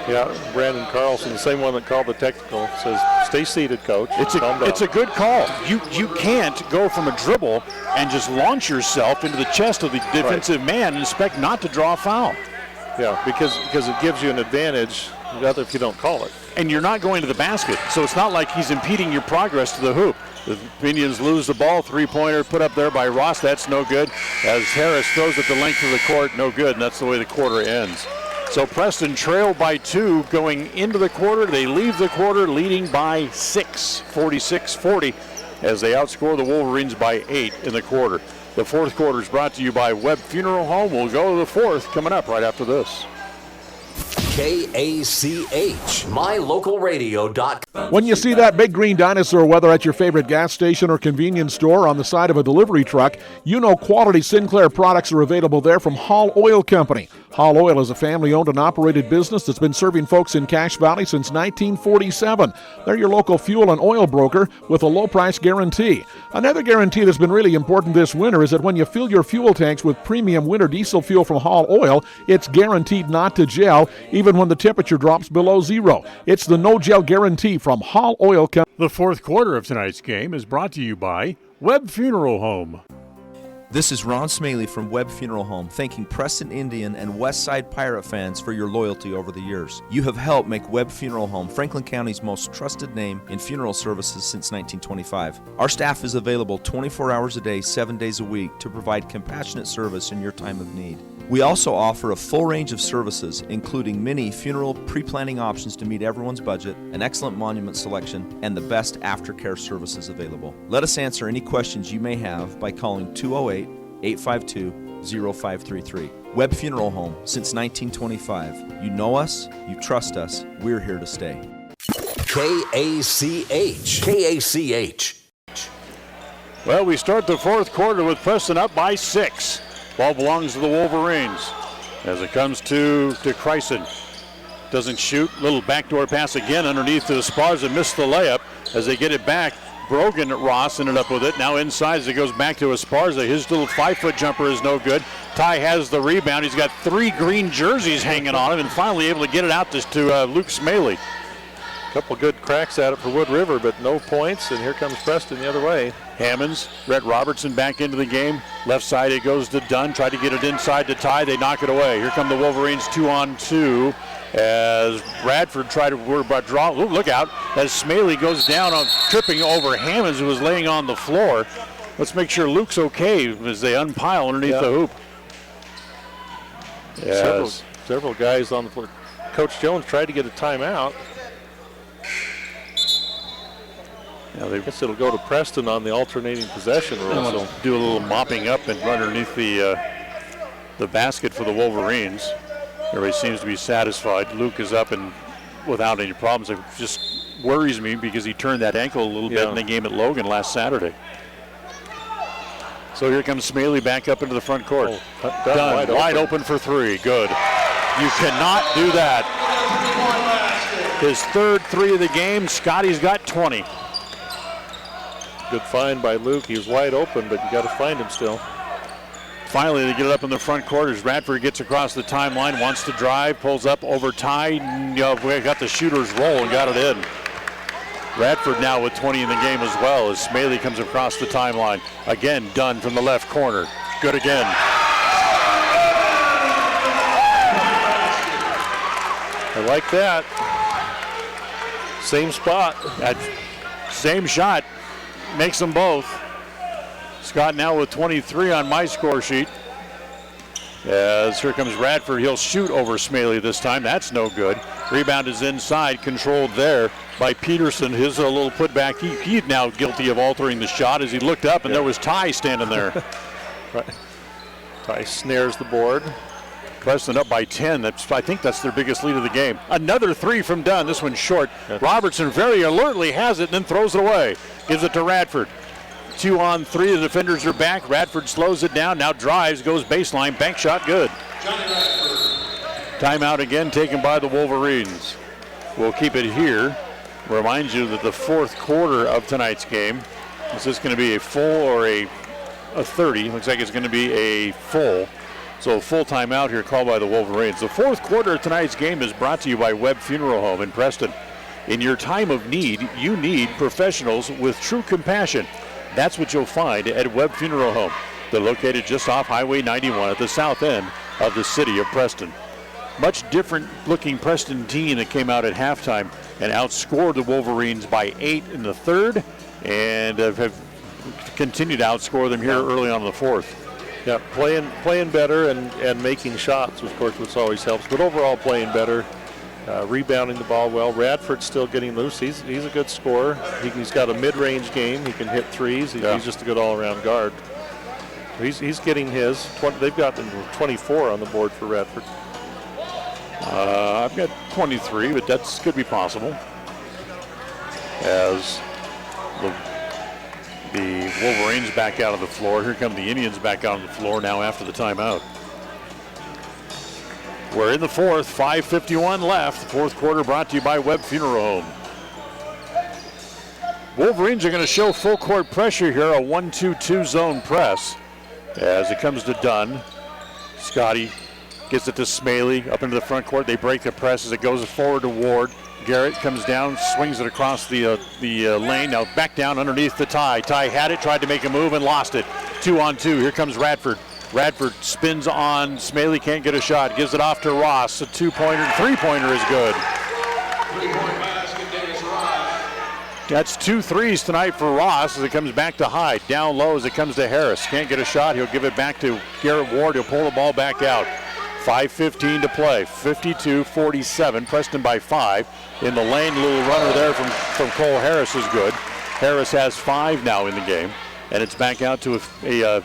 Yeah, Brandon Carlson, the same one that called the technical, says, "Stay seated, Coach." It's a good call. You can't go from a dribble and just launch yourself into the chest of the defensive man and expect not to draw a foul. Yeah, because it gives you an advantage if you don't call it. And you're not going to the basket, so it's not like he's impeding your progress to the hoop. The Indians lose the ball. Three-pointer put up there by Ross. That's no good. As Harris throws it the length of the court, no good, and that's the way the quarter ends. So Preston trailed by 2 going into the quarter. They leave the quarter leading by 6, 46-40. as they outscore the Wolverines by 8 in the quarter. The fourth quarter is brought to you by Webb Funeral Home. We'll go to the fourth coming up right after this. KACH, mylocalradio.com. When you see that big green dinosaur, whether at your favorite gas station or convenience store on the side of a delivery truck, you know quality Sinclair products are available there from Hall Oil Company. Hall Oil is a family-owned and operated business that's been serving folks in Cache Valley since 1947. They're your local fuel and oil broker with a low-price guarantee. Another guarantee that's been really important this winter is that when you fill your fuel tanks with premium winter diesel fuel from Hall Oil, it's guaranteed not to gel, even when the temperature drops below zero. It's the no-gel guarantee from Hall Oil Company. The fourth quarter of tonight's game is brought to you by Webb Funeral Home. This is Ron Smaley from Webb Funeral Home, thanking Preston Indian and Westside Pirate fans for your loyalty over the years. You have helped make Webb Funeral Home Franklin County's most trusted name in funeral services since 1925. Our staff is available 24 hours a day, 7 days a week to provide compassionate service in your time of need. We also offer a full range of services, including many funeral pre-planning options to meet everyone's budget, an excellent monument selection, and the best aftercare services available. Let us answer any questions you may have by calling 208-852-0533. Webb Funeral Home, since 1925. You know us, you trust us, we're here to stay. KACH. Well, we start the fourth quarter with Preston up by 6. Ball belongs to the Wolverines as it comes to Chryson. Doesn't shoot. Little backdoor pass again underneath to Esparza. Missed the layup as they get it back. Brogan Ross ended up with it. Now inside as it goes back to Esparza. His little 5-foot jumper is no good. Ty has the rebound. He's got 3 green jerseys hanging on him and finally able to get it out to Luke Smaley. Couple good cracks at it for Wood River, but no points, and here comes Preston the other way. Hammonds, Rhett Robertson back into the game. Left side it goes to Dunn. Tried to get it inside to Ty. They knock it away. Here come the Wolverines 2-on-2 as Radford tried to worry about draw. Ooh, look out as Smaley goes down on tripping over Hammonds, who was laying on the floor. Let's make sure Luke's okay as they unpile underneath the hoop. Yes. Several guys on the floor. Coach Jones tried to get a timeout. I guess it'll go to Preston on the alternating possession rule. So do a little mopping up and run underneath the basket for the Wolverines. Everybody seems to be satisfied. Luke is up and without any problems. It just worries me because he turned that ankle a little bit in the game at Logan last Saturday. So here comes Smaley back up into the front court. Done. Wide open for 3. Good. You cannot do that. His third 3 of the game. Scotty's got 20. Good find by Luke. He was wide open, but you got to find him still. Finally, they get it up in the front court as Radford gets across the timeline, wants to drive, pulls up over Ty. We got the shooter's roll and got it in. Radford now with 20 in the game as well as Smaley comes across the timeline. Again, Dunn from the left corner. Good again. I like that. Same spot. Same shot. Makes them both. Scott now with 23 on my score sheet. As here comes Radford. He'll shoot over Smaley this time. That's no good. Rebound is inside, controlled there by Peterson. His little putback. He's now guilty of altering the shot as he looked up and there was Ty standing there. Ty snares the board. Preston up by 10. I think that's their biggest lead of the game. Another 3 from Dunn. This one's short. Robertson very alertly has it and then throws it away. Gives it to Radford. 2-on-3. The defenders are back. Radford slows it down. Now drives, goes baseline. Bank shot good. Timeout again taken by the Wolverines. We'll keep it here. Remind you that the fourth quarter of tonight's game, is this going to be a full or a 30? Looks like it's going to be a full. So a full timeout here called by the Wolverines. The fourth quarter of tonight's game is brought to you by Webb Funeral Home in Preston. In your time of need, you need professionals with true compassion. That's what you'll find at Webb Funeral Home. They're located just off Highway 91 at the south end of the city of Preston. Much different looking Preston team that came out at halftime and outscored the Wolverines by 8 in the third and have continued to outscore them here early on in the fourth. Yeah, playing better and making shots, of course, which always helps. But overall, playing better. rebounding the ball well. Radford's still getting loose. He's a good scorer. He's got a mid-range game. He can hit threes. He's just a good all-around guard. He's getting his. They've got 24 on the board for Radford. I've got 23, but that could be possible. As the Wolverines back out of the floor. Here come the Indians back out on the floor now after the timeout. We're in the fourth, 5:51 left. The fourth quarter brought to you by Webb Funeral Home. Wolverines are going to show full court pressure here, a 1-2-2 zone press. As it comes to Dunn, Scotty gets it to Smaley up into the front court. They break the press as it goes forward to Ward. Garrett comes down, swings it across the lane. Now back down underneath the Ty. Ty had it, tried to make a move and lost it. 2-on-2. Here comes Radford. Radford spins on Smaley, can't get a shot. Gives it off to Ross. A two-pointer, three-pointer is good. That's 2 threes tonight for Ross as it comes back to Hyde. Down low as it comes to Harris. Can't get a shot. He'll give it back to Garrett Ward. He'll pull the ball back out. 5:15 to play. 52-47. Preston by 5. In the lane, little runner there from Cole Harris is good. Harris has 5 now in the game. And it's back out to a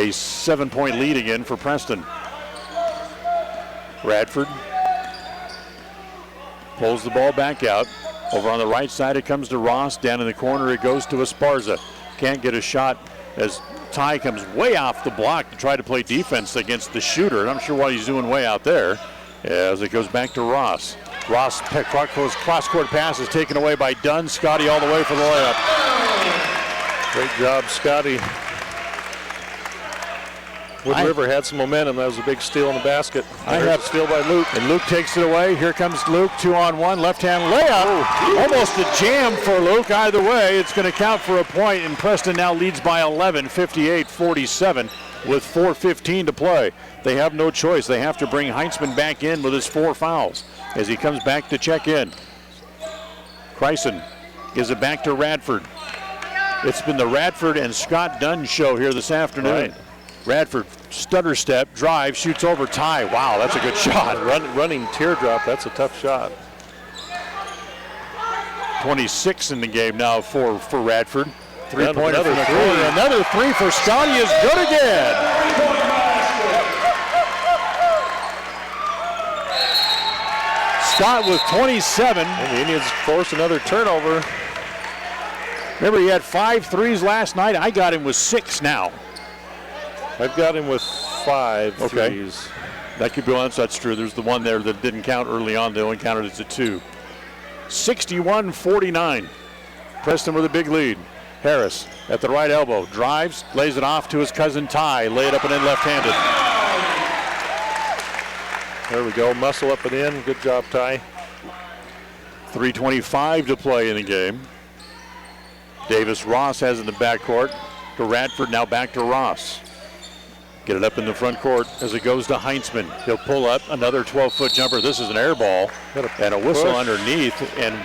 7-point lead again for Preston. Radford pulls the ball back out. Over on the right side, it comes to Ross. Down in the corner, it goes to Esparza. Can't get a shot as Ty comes way off the block to try to play defense against the shooter. And I'm sure what he's doing way out there as it goes back to Ross. Ross cross-court pass is taken away by Dunn. Scotty all the way for the layup. Great job, Scotty. Wood River had some momentum. That was a big steal in the basket. I have steal by Luke. And Luke takes it away. Here comes Luke, 2-on-1, left-hand layup. Almost a jam for Luke. Either way, it's going to count for a point, and Preston now leads by 11, 58-47, with 4:15 to play. They have no choice. They have to bring Heinzman back in with his 4 fouls as he comes back to check in. Chryson gives it back to Radford. It's been the Radford and Scott Dunn show here this afternoon. Right. Radford stutter step, drive, shoots over Ty. Wow, that's a good shot. Running teardrop, that's a tough shot. 26 in the game now for Radford. 3-pointer Another from the three. corner. Another 3 for Scotty is good again. Scott with 27. And the Indians force another turnover. Remember, he had 5 threes last night. I got him with 6 now. I've got him with 5 threes. That could be one. That's true. There's the one there that didn't count early on. They only counted as a 2. 61-49. Preston with a big lead. Harris at the right elbow. Drives, lays it off to his cousin Ty. Lay it up and in left-handed. There we go. Muscle up and in. Good job, Ty. 3:25 to play in the game. Davis Ross has in the backcourt to Radford. Now back to Ross. Get it up in the front court as it goes to Heinzman. He'll pull up another 12-foot jumper. This is an air ball and a whistle underneath, and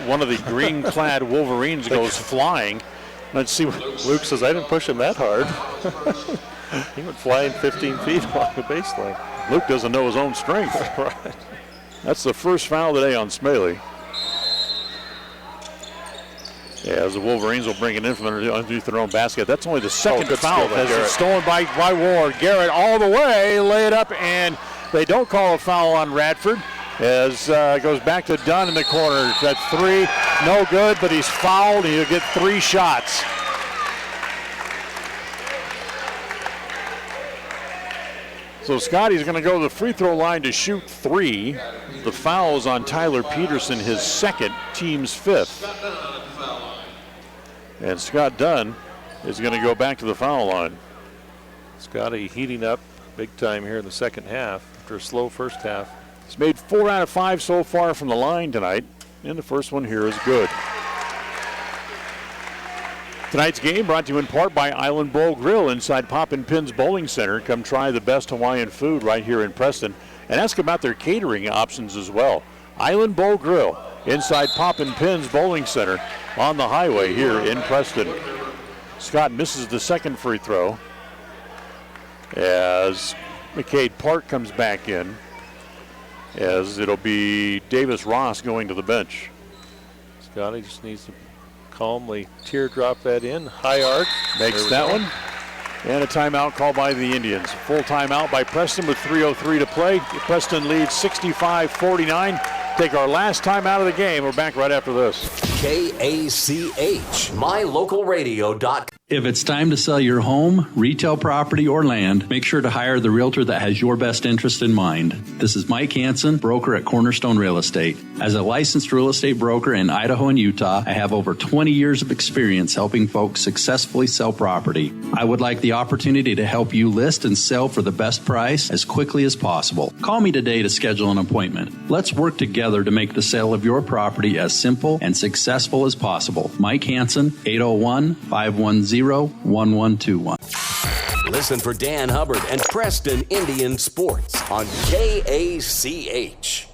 one of the green-clad Wolverines goes flying. Let's see. Luke says, I didn't push him that hard. He went flying 15 feet along the baseline. Luke doesn't know his own strength. Right. That's the first foul today on Smaley. Yeah, as the Wolverines will bring it in from underneath their own basket. That's only the second foul. That's stolen by Ward. Garrett all the way, lay it up, and they don't call a foul on Radford. As goes back to Dunn in the corner. That 3, no good, but he's fouled. He'll get 3 shots. So Scotty's going to go to the free throw line to shoot 3. The foul is on Tyler Peterson, his second, team's 5th. And Scott Dunn is going to go back to the foul line. Scotty heating up big time here in the second half after a slow first half. He's made 4 out of 5 so far from the line tonight, and the first one here is good. Tonight's game brought to you in part by Island Bowl Grill inside Poppin' Pins Bowling Center. Come try the best Hawaiian food right here in Preston and ask about their catering options as well. Island Bowl Grill inside Poppin' Pins Bowling Center on the highway here in Preston. Scott misses the second free throw as McCade Park comes back in. as it'll be Davis Ross going to the bench. Scotty just needs to calmly teardrop that in. High arc. Makes that one. And a timeout called by the Indians. Full timeout by Preston with 3:03 to play. Preston leads 65-49. Take our last time out of the game. We're back right after this. KACH, mylocalradio.com. If it's time to sell your home, retail property, or land, make sure to hire the realtor that has your best interest in mind. This is Mike Hansen, broker at Cornerstone Real Estate. As a licensed real estate broker in Idaho and Utah, I have over 20 years of experience helping folks successfully sell property. I would like the opportunity to help you list and sell for the best price as quickly as possible. Call me today to schedule an appointment. Let's work together to make the sale of your property as simple and successful as possible. Mike Hansen, 801-510-1121. Listen for Dan Hubbard and Preston Indian Sports on KACH.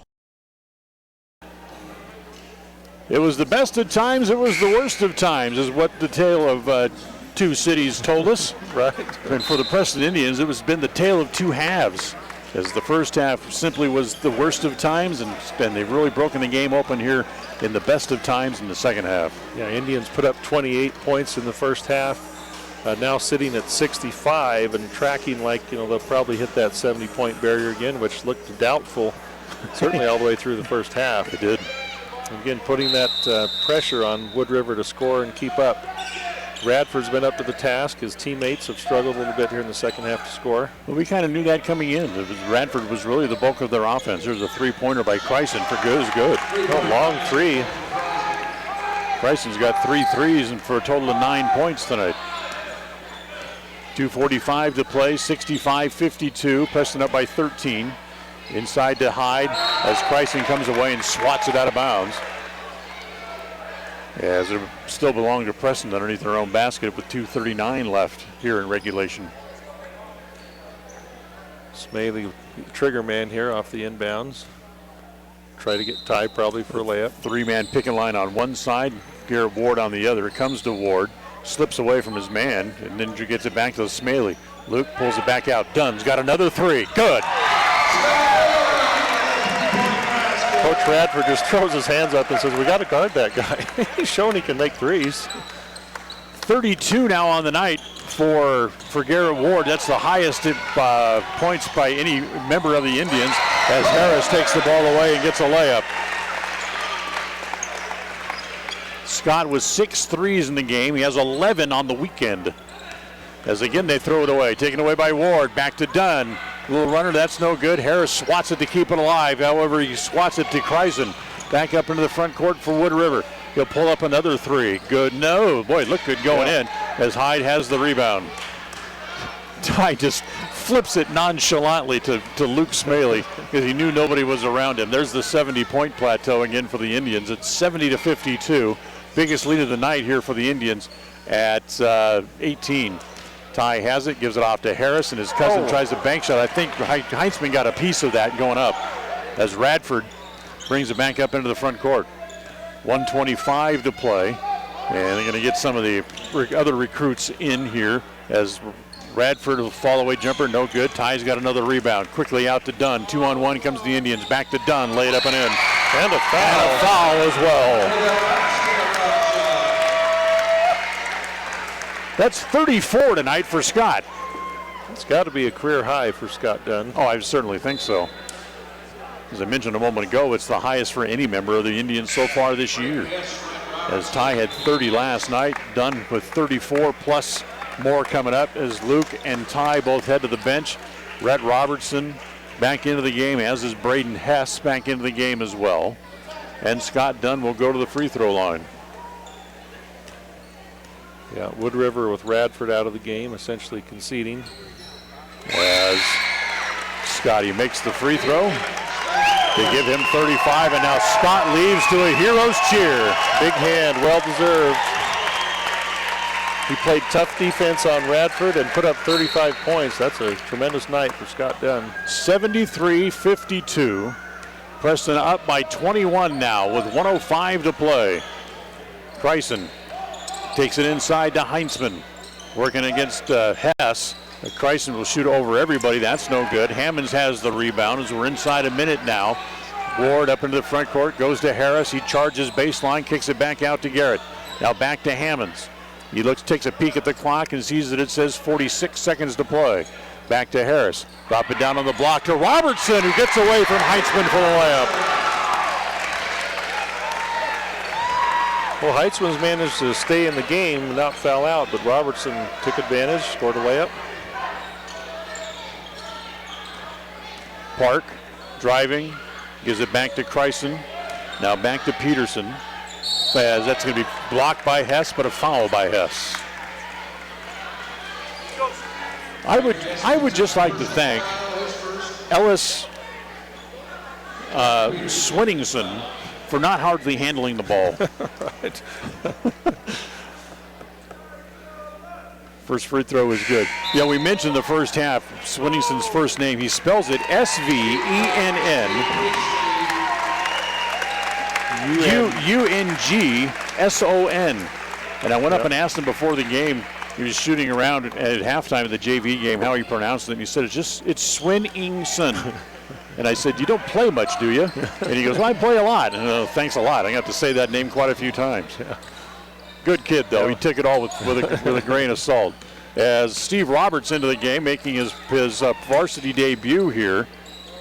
It was the best of times, it was the worst of times, is what the tale of two cities told us. Right. And for the Preston Indians, it was been the tale of two halves, as the first half simply was the worst of times, and they've really broken the game open here in the best of times in the second half. Yeah, Indians put up 28 points in the first half, now sitting at 65 and tracking like, they'll probably hit that 70-point barrier again, which looked doubtful, certainly all the way through the first half. It did. Again, putting that pressure on Wood River to score and keep up. Radford's been up to the task. His teammates have struggled a little bit here in the second half to score. Well, we kind of knew that coming in. Radford was really the bulk of their offense. There's a three-pointer by Kryson for good is good. A long three. Kryson's got 3 threes and for a total of 9 points tonight. 2:45 to play, 65-52. Preston up by 13. Inside to Hyde as Kryson comes away and swats it out of bounds. As it still belonged to Preston underneath their own basket with 2:39 left here in regulation. Smaley, trigger man here off the inbounds. Try to get Ty probably for a layup. Three-man pick and line on one side, Garrett Ward on the other. It comes to Ward, slips away from his man, and then gets it back to Smaley. Luke pulls it back out. Dunn's got another three. Good. Coach Radford just throws his hands up and says, we got to guard that guy. He's shown he can make threes. 32 now on the night for Garrett Ward. That's the highest points by any member of the Indians as Harris takes the ball away and gets a layup. Scott with 6 threes in the game. He has 11 on the weekend. As again they throw it away. Taken away by Ward. Back to Dunn. Little runner, that's no good. Harris swats it to keep it alive. However, he swats it to Kryson. Back up into the front court for Wood River. He'll pull up another three. Good. No. Boy, it looked good going in as Hyde has the rebound. Ty just flips it nonchalantly to Luke Smaley because he knew nobody was around him. There's the 70-point plateau again for the Indians. It's 70-52. Biggest lead of the night here for the Indians at 18. Ty has it, gives it off to Harris, and his cousin tries a bank shot. I think Heinzman got a piece of that going up as Radford brings it back up into the front court. 1:25 to play, and they're going to get some of the other recruits in here as Radford will fall away jumper, no good. Ty's got another rebound. Quickly out to Dunn. 2-on-1 comes the Indians. Back to Dunn, lay it up and in. And a foul. And a foul as well. That's 34 tonight for Scott. It's got to be a career high for Scott Dunn. Oh, I certainly think so. As I mentioned a moment ago, it's the highest for any member of the Indians so far this year. As Ty had 30 last night, Dunn with 34 plus more coming up as Luke and Ty both head to the bench. Rhett Robertson back into the game, as is Braden Hess back into the game as well. And Scott Dunn will go to the free throw line. Yeah, Wood River with Radford out of the game, essentially conceding. As Scotty makes the free throw. They give him 35, and now Scott leaves to a hero's cheer. Big hand, well deserved. He played tough defense on Radford and put up 35 points. That's a tremendous night for Scott Dunn. 73-52. Preston up by 21 now with 1:05 to play. Kryson takes it inside to Heinzman. working against Hess. Kreisen will shoot over everybody. That's no good. Hammonds has the rebound as we're inside a minute now. Ward up into the front court, goes to Harris. He charges baseline, kicks it back out to Garrett. Now back to Hammonds. He takes a peek at the clock and sees that it says 46 seconds to play. Back to Harris. Drop it down on the block to Robertson, who gets away from Heitzman for the layup. Well, Heitzman's managed to stay in the game and not foul out, but Robertson took advantage, scored a layup. Park driving, gives it back to Kreisen. Now back to Peterson. As that's going to be blocked by Hess, but a foul by Hess. I would just like to thank Ellis Swinningson for not hardly handling the ball. Right. First free throw is good. Yeah, we mentioned the first half, Swinningson's first name. He spells it SVENN. And I went up and asked him before the game. He was shooting around at halftime of the JV game how he pronounced it. And he said, it's Swinningson. And I said, you don't play much, do you? And he goes, well, I play a lot. And thanks a lot. I got to say that name quite a few times. Good kid, though. He took it all with a grain of salt. As Steve Roberts into the game, making his varsity debut here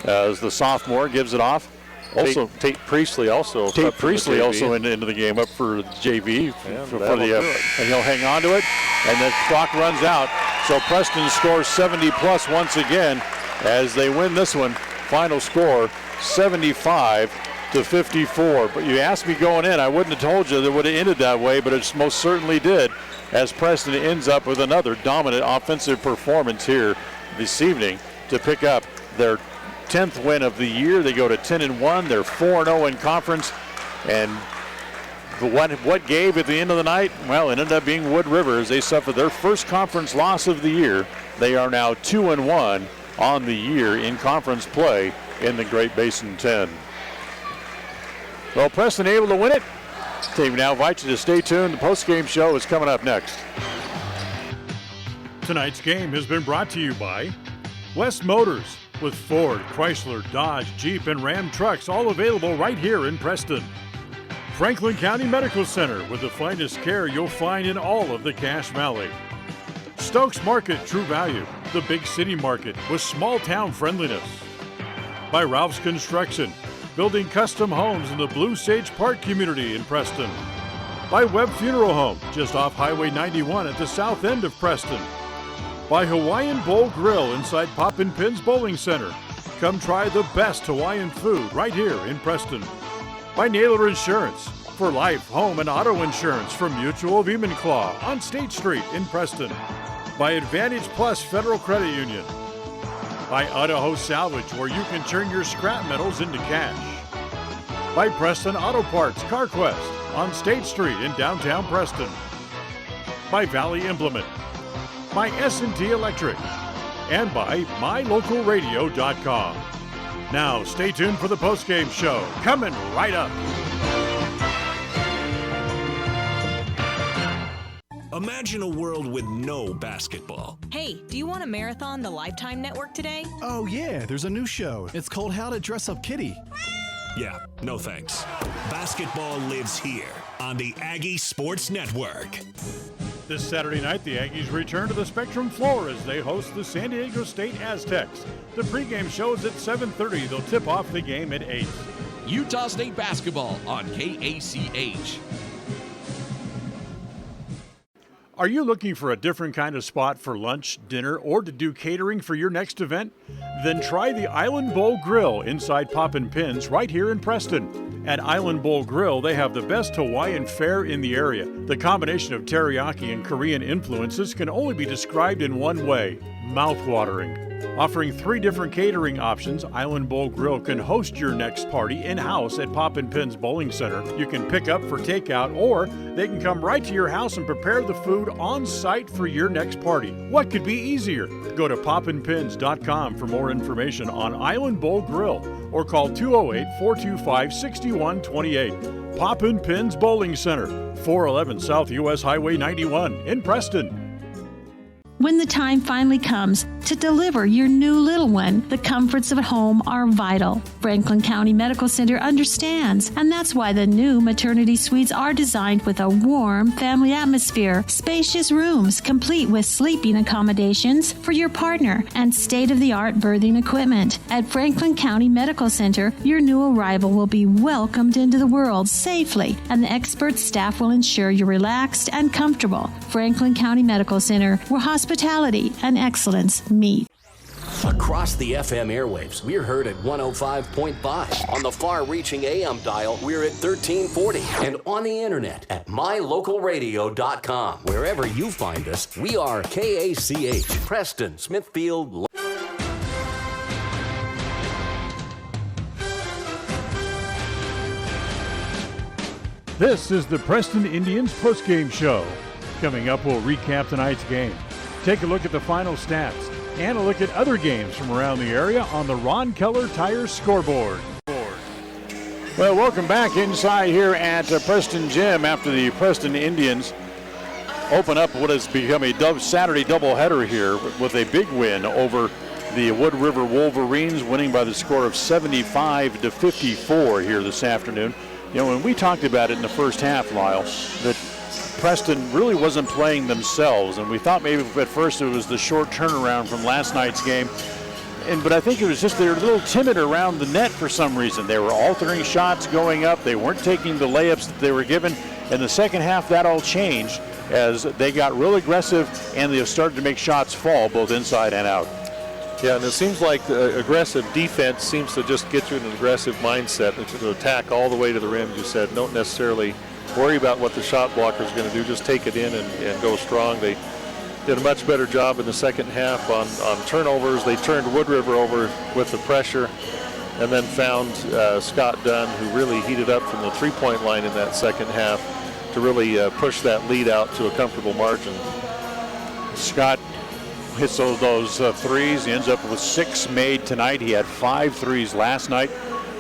as the sophomore, gives it off. Also, Tate Priestley also. Tate Priestley also into the game, up for JV. And he'll hang on to it. And the clock runs out. So Preston scores 70-plus once again as they win this one. Final score, 75-54. But you asked me going in, I wouldn't have told you that it would have ended that way, but it most certainly did, as Preston ends up with another dominant offensive performance here this evening to pick up their 10th win of the year. They go to 10-1. They're 4-0 in conference. And what gave at the end of the night? Well, it ended up being Wood River as they suffered their first conference loss of the year. They are now 2-1 on the year in conference play in the Great Basin 10. Well, Preston able to win it. They now invite you to stay tuned. The postgame show is coming up next. Tonight's game has been brought to you by West Motors, with Ford, Chrysler, Dodge, Jeep, and Ram trucks all available right here in Preston. Franklin County Medical Center, with the finest care you'll find in all of the Cache Valley. Stokes Market True Value, the big city market with small town friendliness. By Ralph's Construction, building custom homes in the Blue Sage Park community in Preston. By Webb Funeral Home, just off Highway 91 at the south end of Preston. By Hawaiian Bowl Grill inside Poppin' Pins Bowling Center. Come try the best Hawaiian food right here in Preston. By Naylor Insurance, for life, home, and auto insurance from Mutual of Enumclaw on State Street in Preston. By Advantage Plus Federal Credit Union. By Idaho Salvage, where you can turn your scrap metals into cash. By Preston Auto Parts CarQuest on State Street in downtown Preston. By Valley Implement. By S&T Electric. And by MyLocalRadio.com. Now, stay tuned for the postgame show. Coming right up. Imagine a world with no basketball. Hey, do you want to marathon the Lifetime Network today? Oh, yeah, there's a new show. It's called How to Dress Up Kitty. Yeah, no thanks. Basketball lives here on the Aggie Sports Network. This Saturday night, the Aggies return to the Spectrum floor as they host the San Diego State Aztecs. The pregame show is at 7:30. They'll tip off the game at 8. Utah State basketball on KACH. Are you looking for a different kind of spot for lunch, dinner, or to do catering for your next event? Then try the Island Bowl Grill inside Poppin' Pins right here in Preston. At Island Bowl Grill, they have the best Hawaiian fare in the area. The combination of teriyaki and Korean influences can only be described in one way: mouth-watering. Offering 3 different catering options, Island Bowl Grill can host your next party in-house at Poppin' Pins Bowling Center. You can pick up for takeout, or they can come right to your house and prepare the food on-site for your next party. What could be easier? Go to poppinpins.com for more information on Island Bowl Grill, or call 208-425-6128. Poppin' Pins Bowling Center, 411 South US Highway 91 in Preston. When the time finally comes to deliver your new little one, the comforts of home are vital. Franklin County Medical Center understands, and that's why the new maternity suites are designed with a warm family atmosphere, spacious rooms complete with sleeping accommodations for your partner, and state-of-the-art birthing equipment. At Franklin County Medical Center, your new arrival will be welcomed into the world safely, and the expert staff will ensure you're relaxed and comfortable. Franklin County Medical Center, where hospitality and excellence meet. Across the FM airwaves, we're heard at 105.5. On the far-reaching AM dial, we're at 1340. And on the internet at mylocalradio.com. Wherever you find us, we are KACH, Preston, Smithfield. This is the Preston Indians Postgame Show. Coming up, we'll recap tonight's game, take a look at the final stats, and a look at other games from around the area on the Ron Keller Tire scoreboard. Well, welcome back inside here at Preston Gym after the Preston Indians open up what has become a Saturday doubleheader here with a big win over the Wood River Wolverines, winning by the score of 75-54 here this afternoon. You know, when we talked about it in the first half, Lyle, that Preston really wasn't playing themselves, and we thought maybe at first it was the short turnaround from last night's game. But I think it was just they were a little timid around the net for some reason. They were altering shots going up. They weren't taking the layups that they were given. In the second half, that all changed as they got real aggressive and they started to make shots fall both inside and out. Yeah, and it seems like the aggressive defense seems to just get you in an aggressive mindset to attack all the way to the rim. You said don't necessarily worry about what the shot blocker is going to do. Just take it in and go strong. They did a much better job in the second half on turnovers. They turned Wood River over with the pressure and then found Scott Dunn, who really heated up from the three-point line in that second half to really push that lead out to a comfortable margin. Scott hits those threes. He ends up with 6 made tonight. He had 5 threes last night,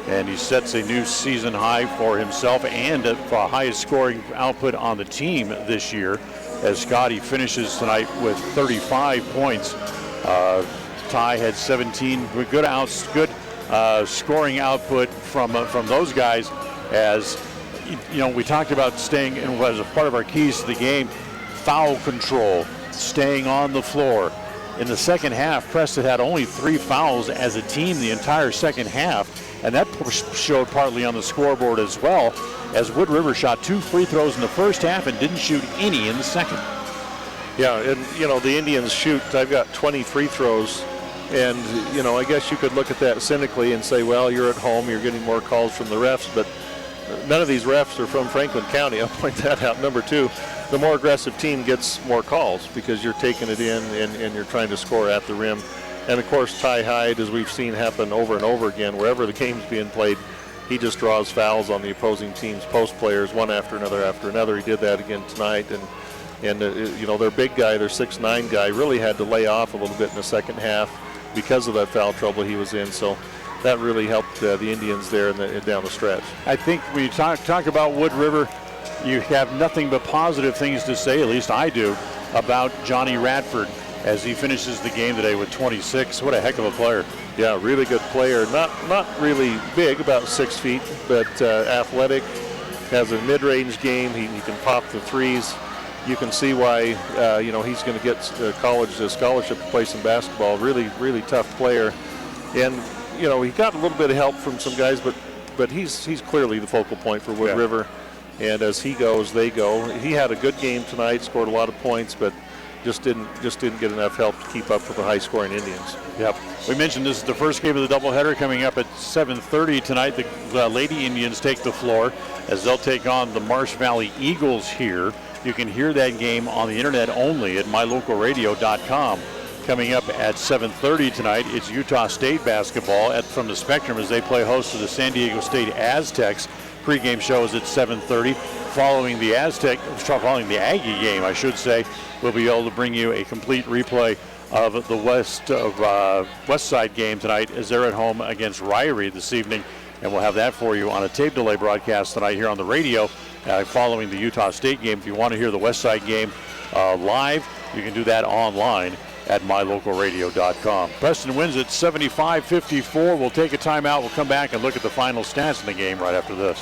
and he sets a new season high for himself and for highest scoring output on the team this year, as Scotty finishes tonight with 35 points. Ty had 17. Good scoring output from those guys. As you know, we talked about staying, and was a part of our keys to the game, foul control, staying on the floor. In the second half, Preston had only 3 fouls as a team the entire second half, and that showed partly on the scoreboard as well, as Wood River shot 2 free throws in the first half and didn't shoot any in the second. Yeah, and you know, the Indians shoot, I've got 20 free throws, and you know, I guess you could look at that cynically and say, well, you're at home, you're getting more calls from the refs, but none of these refs are from Franklin County. I'll point that out. Number 2, the more aggressive team gets more calls because you're taking it in and you're trying to score at the rim. And of course, Ty Hyde, as we've seen happen over and over again, wherever the game's being played, he just draws fouls on the opposing team's post players one after another. He did that again tonight. And you know, their big guy, their 6'9" guy, really had to lay off a little bit in the second half because of that foul trouble he was in. So that really helped the Indians there down the stretch. I think when you talk about Wood River, you have nothing but positive things to say, at least I do, about Johnny Radford as he finishes the game today with 26. What a heck of a player. Yeah, really good player. Not really big, about 6 feet, but athletic, has a mid-range game. He can pop the threes. You can see why you know, he's going to get a scholarship to play some basketball. Really, really tough player. And you know, he got a little bit of help from some guys, but he's clearly the focal point for Wood River. And as he goes, they go. He had a good game tonight, scored a lot of points, but just didn't get enough help to keep up with the high-scoring Indians. Yep. We mentioned this is the first game of the doubleheader coming up at 7:30 tonight. The Lady Indians take the floor as they'll take on the Marsh Valley Eagles here. You can hear that game on the internet only at mylocalradio.com. Coming up at 7:30 tonight, it's Utah State basketball from the Spectrum as they play host to the San Diego State Aztecs. Pregame show is at 7:30. Following the Aggie game, I should say, we'll be able to bring you a complete replay of the West Side game tonight as they're at home against Ryrie this evening, and we'll have that for you on a tape delay broadcast tonight here on the radio following the Utah State game. If you want to hear the West Side game live, You can do that online at mylocalradio.com. Preston wins at 75-54. We'll take a timeout. We'll come back and look at the final stats in the game right after this.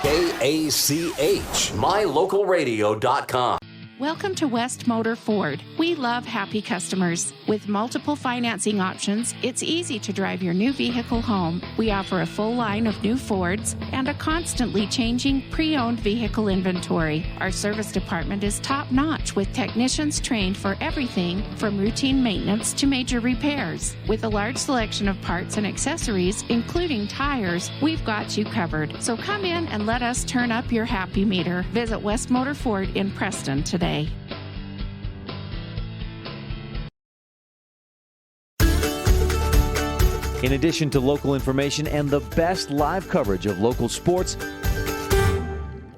KACH, mylocalradio.com. Welcome to West Motor Ford. We love happy customers. With multiple financing options, it's easy to drive your new vehicle home. We offer a full line of new Fords and a constantly changing pre-owned vehicle inventory. Our service department is top-notch with technicians trained for everything from routine maintenance to major repairs. With a large selection of parts and accessories, including tires, we've got you covered. So come in and let us turn up your happy meter. Visit West Motor Ford in Preston today. In addition to local information and the best live coverage of local sports,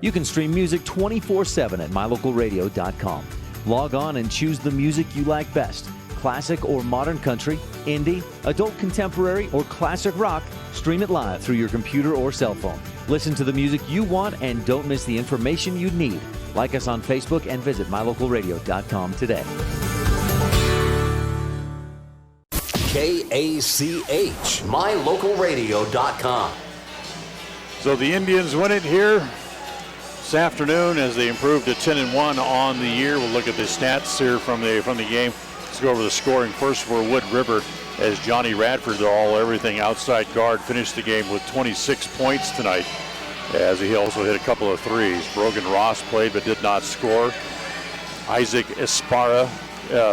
you can stream music 24/7 at mylocalradio.com. Log on and choose the music you like best. Classic or modern country, indie, adult contemporary, or classic rock. Stream it live through your computer or cell phone. Listen to the music you want and don't miss the information you need. Like us on Facebook and visit mylocalradio.com today. KACH, mylocalradio.com. So the Indians win it here this afternoon as they improve to 10-1 on the year. We'll look at the stats here from the game. Let's go over the scoring first for Wood River as Johnny Radford, the all-everything outside guard, finished the game with 26 points tonight, as he also hit a couple of threes. Brogan Ross played but did not score. Isaac Esparra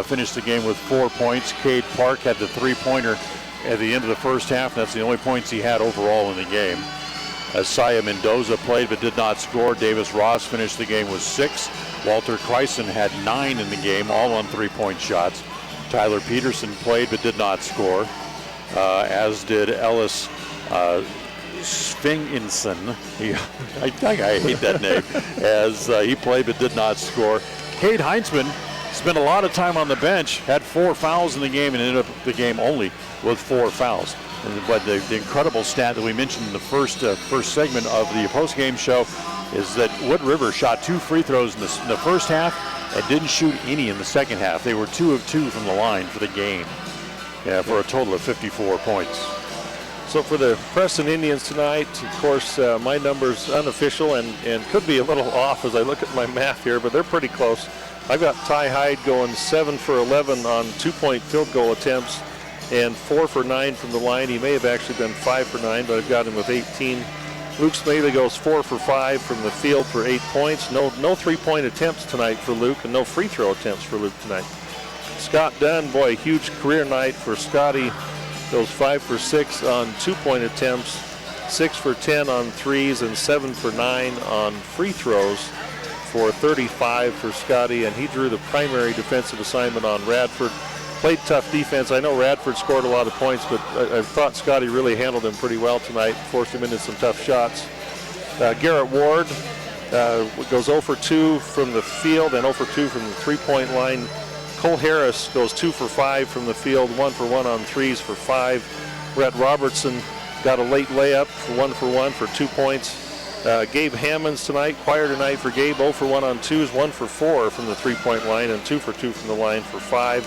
finished the game with 4 points. Cade Park had the three-pointer at the end of the first half. That's the only points he had overall in the game. Isaiah Mendoza played but did not score. Davis Ross finished the game with 6. Walter Kreisen had 9 in the game, all on three-point shots. Tyler Peterson played but did not score, as did Ellis Svinginson. I hate that name, as he played but did not score. Cade Heinzman spent a lot of time on the bench, had 4 fouls in the game, and ended up the game only with 4 fouls. But the incredible stat that we mentioned in the first segment of the postgame show is that Wood River shot 2 free throws in the first half and didn't shoot any in the second half. They were 2 of 2 from the line for the game, for a total of 54 points. So for the Preston Indians tonight, of course, my number's unofficial and could be a little off as I look at my math here, but they're pretty close. I've got Ty Hyde going 7 for 11 on 2-point field goal attempts and 4 for 9 from the line. He may have actually been 5 for 9, but I've got him with 18. Luke Smaley goes 4 for 5 from the field for 8 points. No 3-point attempts tonight for Luke, and no free throw attempts for Luke tonight. Scott Dunn, boy, a huge career night for Scotty. Goes 5 for 6 on 2-point attempts, 6 for 10 on threes, and 7 for 9 on free throws for 35 for Scotty. And he drew the primary defensive assignment on Radford. Played tough defense. I know Radford scored a lot of points, but I thought Scotty really handled him pretty well tonight, forced him into some tough shots. Garrett Ward goes 0 for 2 from the field and 0 for 2 from the three-point line. Cole Harris goes 2 for 5 from the field, 1 for 1 on threes for 5. Brett Robertson got a late layup for 1 for 2 points. Gabe Hammonds tonight, quieter tonight for Gabe, 0 for 1 on twos, 1 for 4 from the three-point line, and 2 for 2 from the line for 5.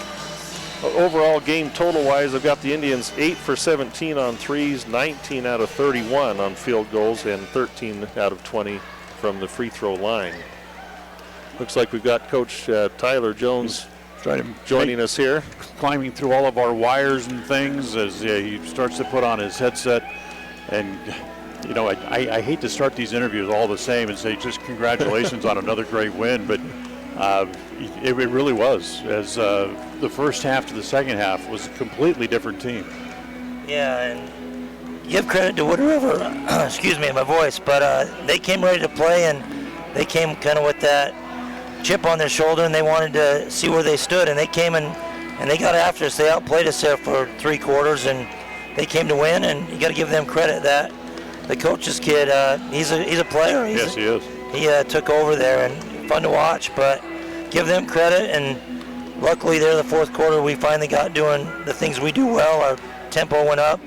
Overall game total-wise, I've got the Indians 8 for 17 on threes, 19 out of 31 on field goals, and 13 out of 20 from the free throw line. Looks like we've got Coach Tyler Jones joining us here. Climbing through all of our wires and things as he starts to put on his headset. And, you know, I hate to start these interviews all the same and say just congratulations on another great win, but it really was. As the first half to the second half was a completely different team. Yeah, and give credit to Wood River, excuse me, my voice, but they came ready to play, and they came kind of with that chip on their shoulder, and they wanted to see where they stood, and they came and they got after us. They outplayed us there for 3 quarters, and they came to win, and you got to give them credit that the coach's kid, he's a player. Yes, he is. He took over there, and fun to watch, but give them credit, and luckily there in the fourth quarter we finally got doing the things we do well. Our tempo went up,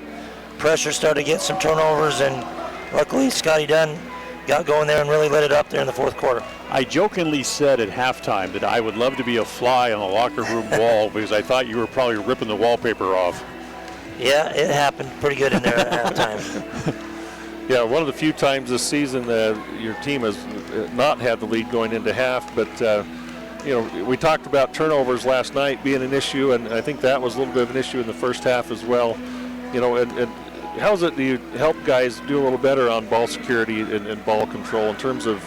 pressure started to get some turnovers, and luckily Scotty Dunn got going there and really lit it up there in the fourth quarter. I jokingly said at halftime that I would love to be a fly on the locker room wall because I thought you were probably ripping the wallpaper off. Yeah, it happened pretty good in there at halftime. Yeah, one of the few times this season your team has not had the lead going into half, but we talked about turnovers last night being an issue, and I think that was a little bit of an issue in the first half as well. And how's it, do you help guys do a little better on ball security and ball control in terms of,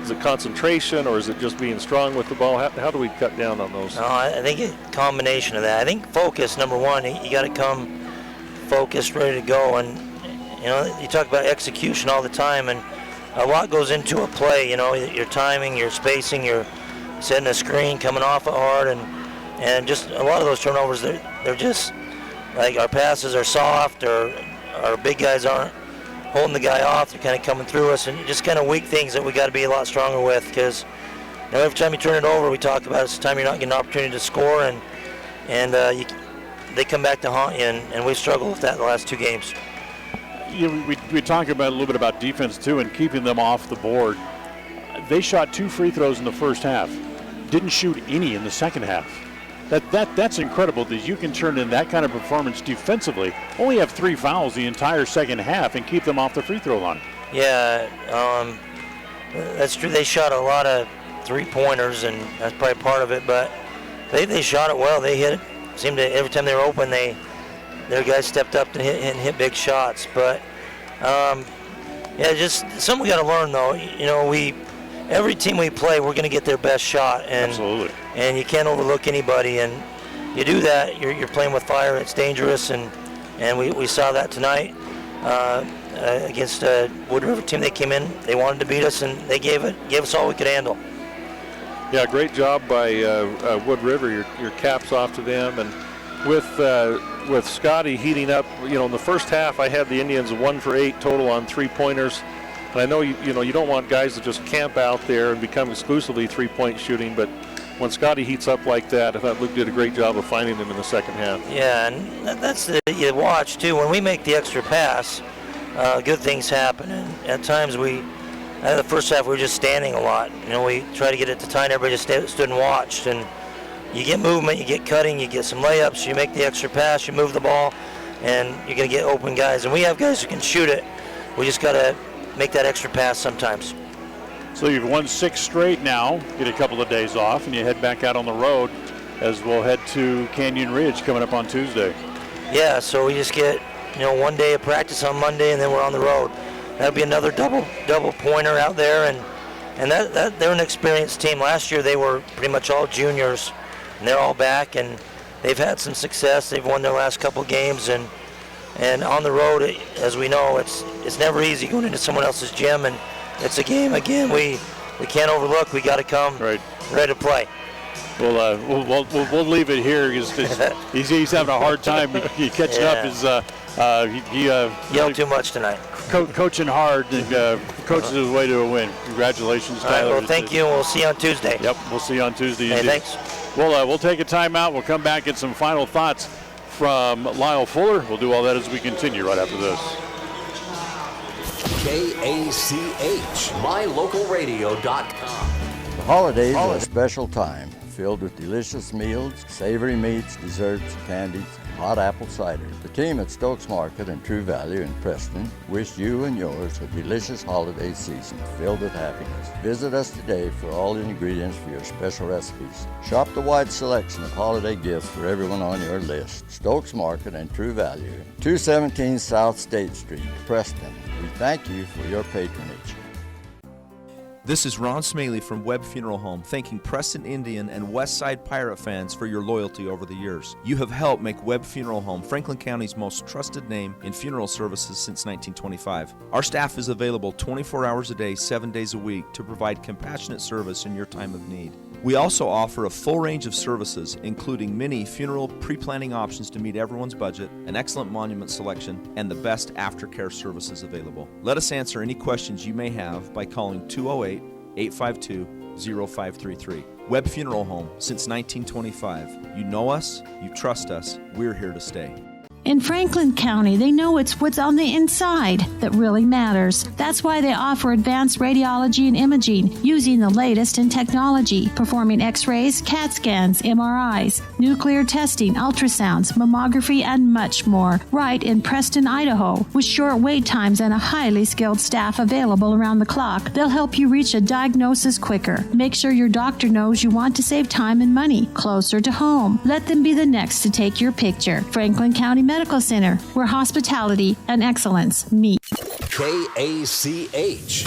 is it concentration or is it just being strong with the ball? How do we cut down on those? No, I think a combination of that. I think focus, number one, you got to come focused, ready to go. And, you talk about execution all the time, and a lot goes into a play. Your timing, your spacing, your setting a screen, coming off it hard, and just a lot of those turnovers, they're just like our passes are soft, or our big guys aren't holding the guy off. They're kind of coming through us, and just kind of weak things that we got to be a lot stronger with, because every time you turn it over, we talk about it's the time you're not getting an opportunity to score, and they come back to haunt you, and we've struggled with that the last two games. We talk about a little bit about defense too, and keeping them off the board. They shot 2 free throws in the first half, didn't shoot any in the second half. That's incredible that you can turn in that kind of performance defensively, only have 3 fouls the entire second half, and keep them off the free throw line. Yeah, that's true. They shot a lot of 3-pointers, and that's probably part of it, but they shot it well. They hit it. Seemed to, every time they were open, their guys stepped up and hit big shots. But just something we got to learn, though. Every team we play, we're going to get their best shot, and absolutely. And you can't overlook anybody. And you do that, you're playing with fire. It's dangerous, and we saw that tonight against Wood River team. They came in, they wanted to beat us, and they gave us all we could handle. Yeah, great job by Wood River. Your caps off to them, and with Scotty heating up. In the first half, I had the Indians 1 for 8 total on 3-pointers. And I know you don't want guys to just camp out there and become exclusively 3-point shooting, but when Scotty heats up like that, I thought Luke did a great job of finding them in the second half. Yeah, and that's you watch too. When we make the extra pass, good things happen. And at times in the first half, we were just standing a lot. We tried to get it to tie, and everybody just stood and watched. And you get movement, you get cutting, you get some layups, you make the extra pass, you move the ball, and you're going to get open guys. And we have guys who can shoot it. We just got to make that extra pass sometimes. So you've won 6 straight now, get a couple of days off, and you head back out on the road as we'll head to Canyon Ridge coming up on Tuesday. Yeah, so we just get 1 day of practice on Monday, and then we're on the road. That'll be another double pointer out there, and that they're an experienced team. Last year they were pretty much all juniors, and they're all back, and they've had some success. They've won their last couple games, and on the road, as we know, it's never easy going into someone else's gym, and it's a game again we can't overlook. We got to come ready to play. We'll leave it here because he's having a hard time catching up. He yelled too much tonight. Coaching hard and coaches his way to a win. Congratulations, Tyler. All right, well, thank you, and we'll see you on Tuesday. Yep, we'll see you on Tuesday. Hey, thanks. We'll take a timeout. We'll come back and some final thoughts from Lyle Fuller. We'll do all that as we continue right after this. KACH, mylocalradio.com. The holidays are a special time filled with delicious meals, savory meats, desserts, candies, and hot apple cider. The team at Stokes Market and True Value in Preston wish you and yours a delicious holiday season filled with happiness. Visit us today for all the ingredients for your special recipes. Shop the wide selection of holiday gifts for everyone on your list. Stokes Market and True Value, 217 South State Street, Preston. We thank you for your patronage. This is Ron Smaley from Webb Funeral Home, thanking Preston Indian and Westside Pirate fans for your loyalty over the years. You have helped make Webb Funeral Home Franklin County's most trusted name in funeral services since 1925. Our staff is available 24 hours a day, 7 days a week to provide compassionate service in your time of need. We also offer a full range of services, including many funeral pre-planning options to meet everyone's budget, an excellent monument selection, and the best aftercare services available. Let us answer any questions you may have by calling 208-852-0533. Webb Funeral Home, since 1925. You know us, you trust us, we're here to stay. In Franklin County, they know it's what's on the inside that really matters. That's why they offer advanced radiology and imaging using the latest in technology, performing x-rays, CAT scans, MRIs, nuclear testing, ultrasounds, mammography, and much more, right in Preston, Idaho. With short wait times and a highly skilled staff available around the clock, they'll help you reach a diagnosis quicker. Make sure your doctor knows you want to save time and money closer to home. Let them be the next to take your picture. Franklin County Medical Center, where hospitality and excellence meet. KACH.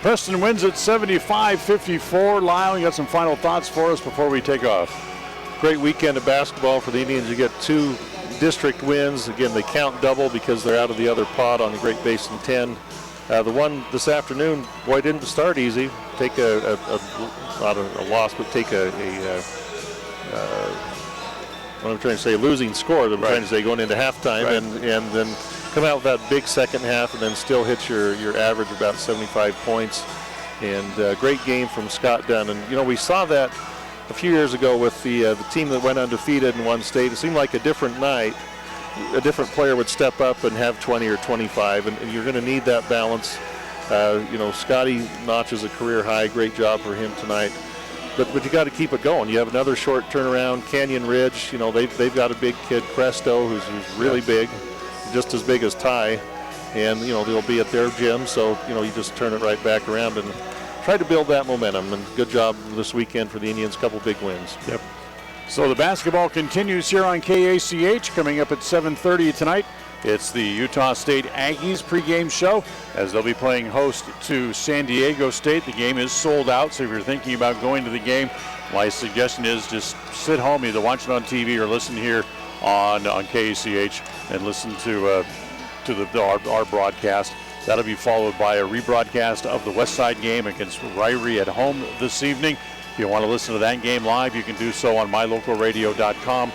Preston wins at 75-54. Lyle, you got some final thoughts for us before we take off? Great weekend of basketball for the Indians. You get 2 district wins. Again, they count double because they're out of the other pot on the Great Basin 10. The one this afternoon, boy, didn't start easy. Take not a loss, but take what I'm trying to say, losing score. I'm trying to say going into halftime, and then come out with that big second half, and then still hit your average about 75 points. And great game from Scott Dunn. And we saw that a few years ago with the team that went undefeated in one state. It seemed like a different night. A different player would step up and have 20 or 25, and you're going to need that balance. Scotty notches a career high. Great job for him tonight. But you got to keep it going. You have another short turnaround. Canyon Ridge, they've got a big kid, Presto, who's really big, just as big as Ty, and they'll be at their gym. So you just turn it right back around and try to build that momentum. And good job this weekend for the Indians. Couple big wins. Yep. So the basketball continues here on KACH. Coming up at 7:30 tonight, it's the Utah State Aggies pregame show as they'll be playing host to San Diego State. The game is sold out, so if you're thinking about going to the game, my suggestion is just sit home, either watch it on TV or listen here on KACH and listen to our broadcast. That'll be followed by a rebroadcast of the West Side game against Ryrie at home this evening. If you want to listen to that game live, you can do so on mylocalradio.com.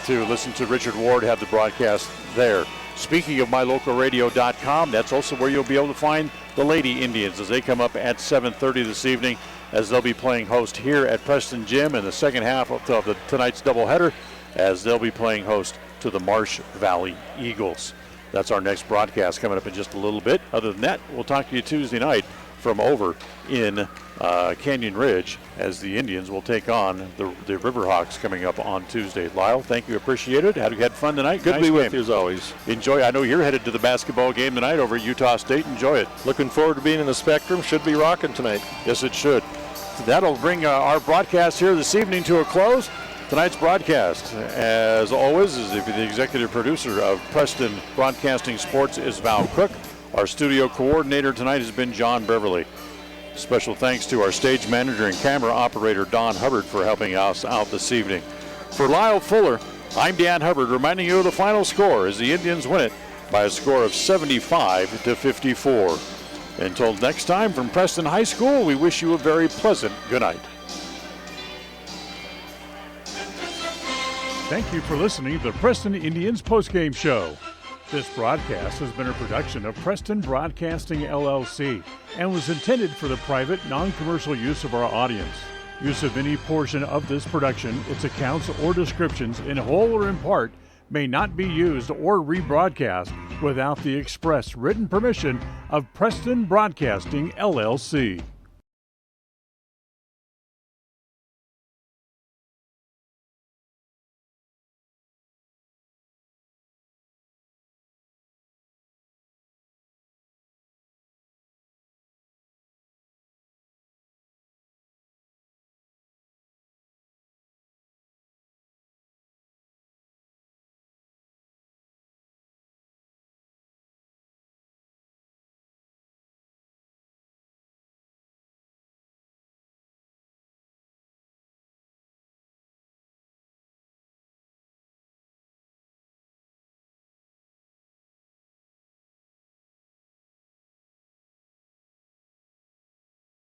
To listen to Richard Ward have the broadcast there. Speaking of mylocalradio.com, that's also where you'll be able to find the Lady Indians as they come up at 7:30 this evening, as they'll be playing host here at Preston Gym in the second half of tonight's doubleheader, as they'll be playing host to the Marsh Valley Eagles. That's our next broadcast coming up in just a little bit. Other than that, we'll talk to you Tuesday night from over in Canyon Ridge, as the Indians will take on the Riverhawks coming up on Tuesday. Lyle, thank you, appreciate it. Had fun tonight. Good to be with you as always. Enjoy. I know you're headed to the basketball game tonight over at Utah State. Enjoy it. Looking forward to being in the Spectrum. Should be rocking tonight. Yes, it should. That'll bring our broadcast here this evening to a close. Tonight's broadcast, as always, is the executive producer of Preston Broadcasting Sports is Val Cook. Our studio coordinator tonight has been John Beverly. Special thanks to our stage manager and camera operator, Don Hubbard, for helping us out this evening. For Lyle Fuller, I'm Dan Hubbard, reminding you of the final score as the Indians win it by a score of 75-54. Until next time, from Preston High School, we wish you a very pleasant good night. Thank you for listening to the Preston Indians postgame show. This broadcast has been a production of Preston Broadcasting, LLC, and was intended for the private, non-commercial use of our audience. Use of any portion of this production, its accounts or descriptions, in whole or in part, may not be used or rebroadcast without the express written permission of Preston Broadcasting, LLC.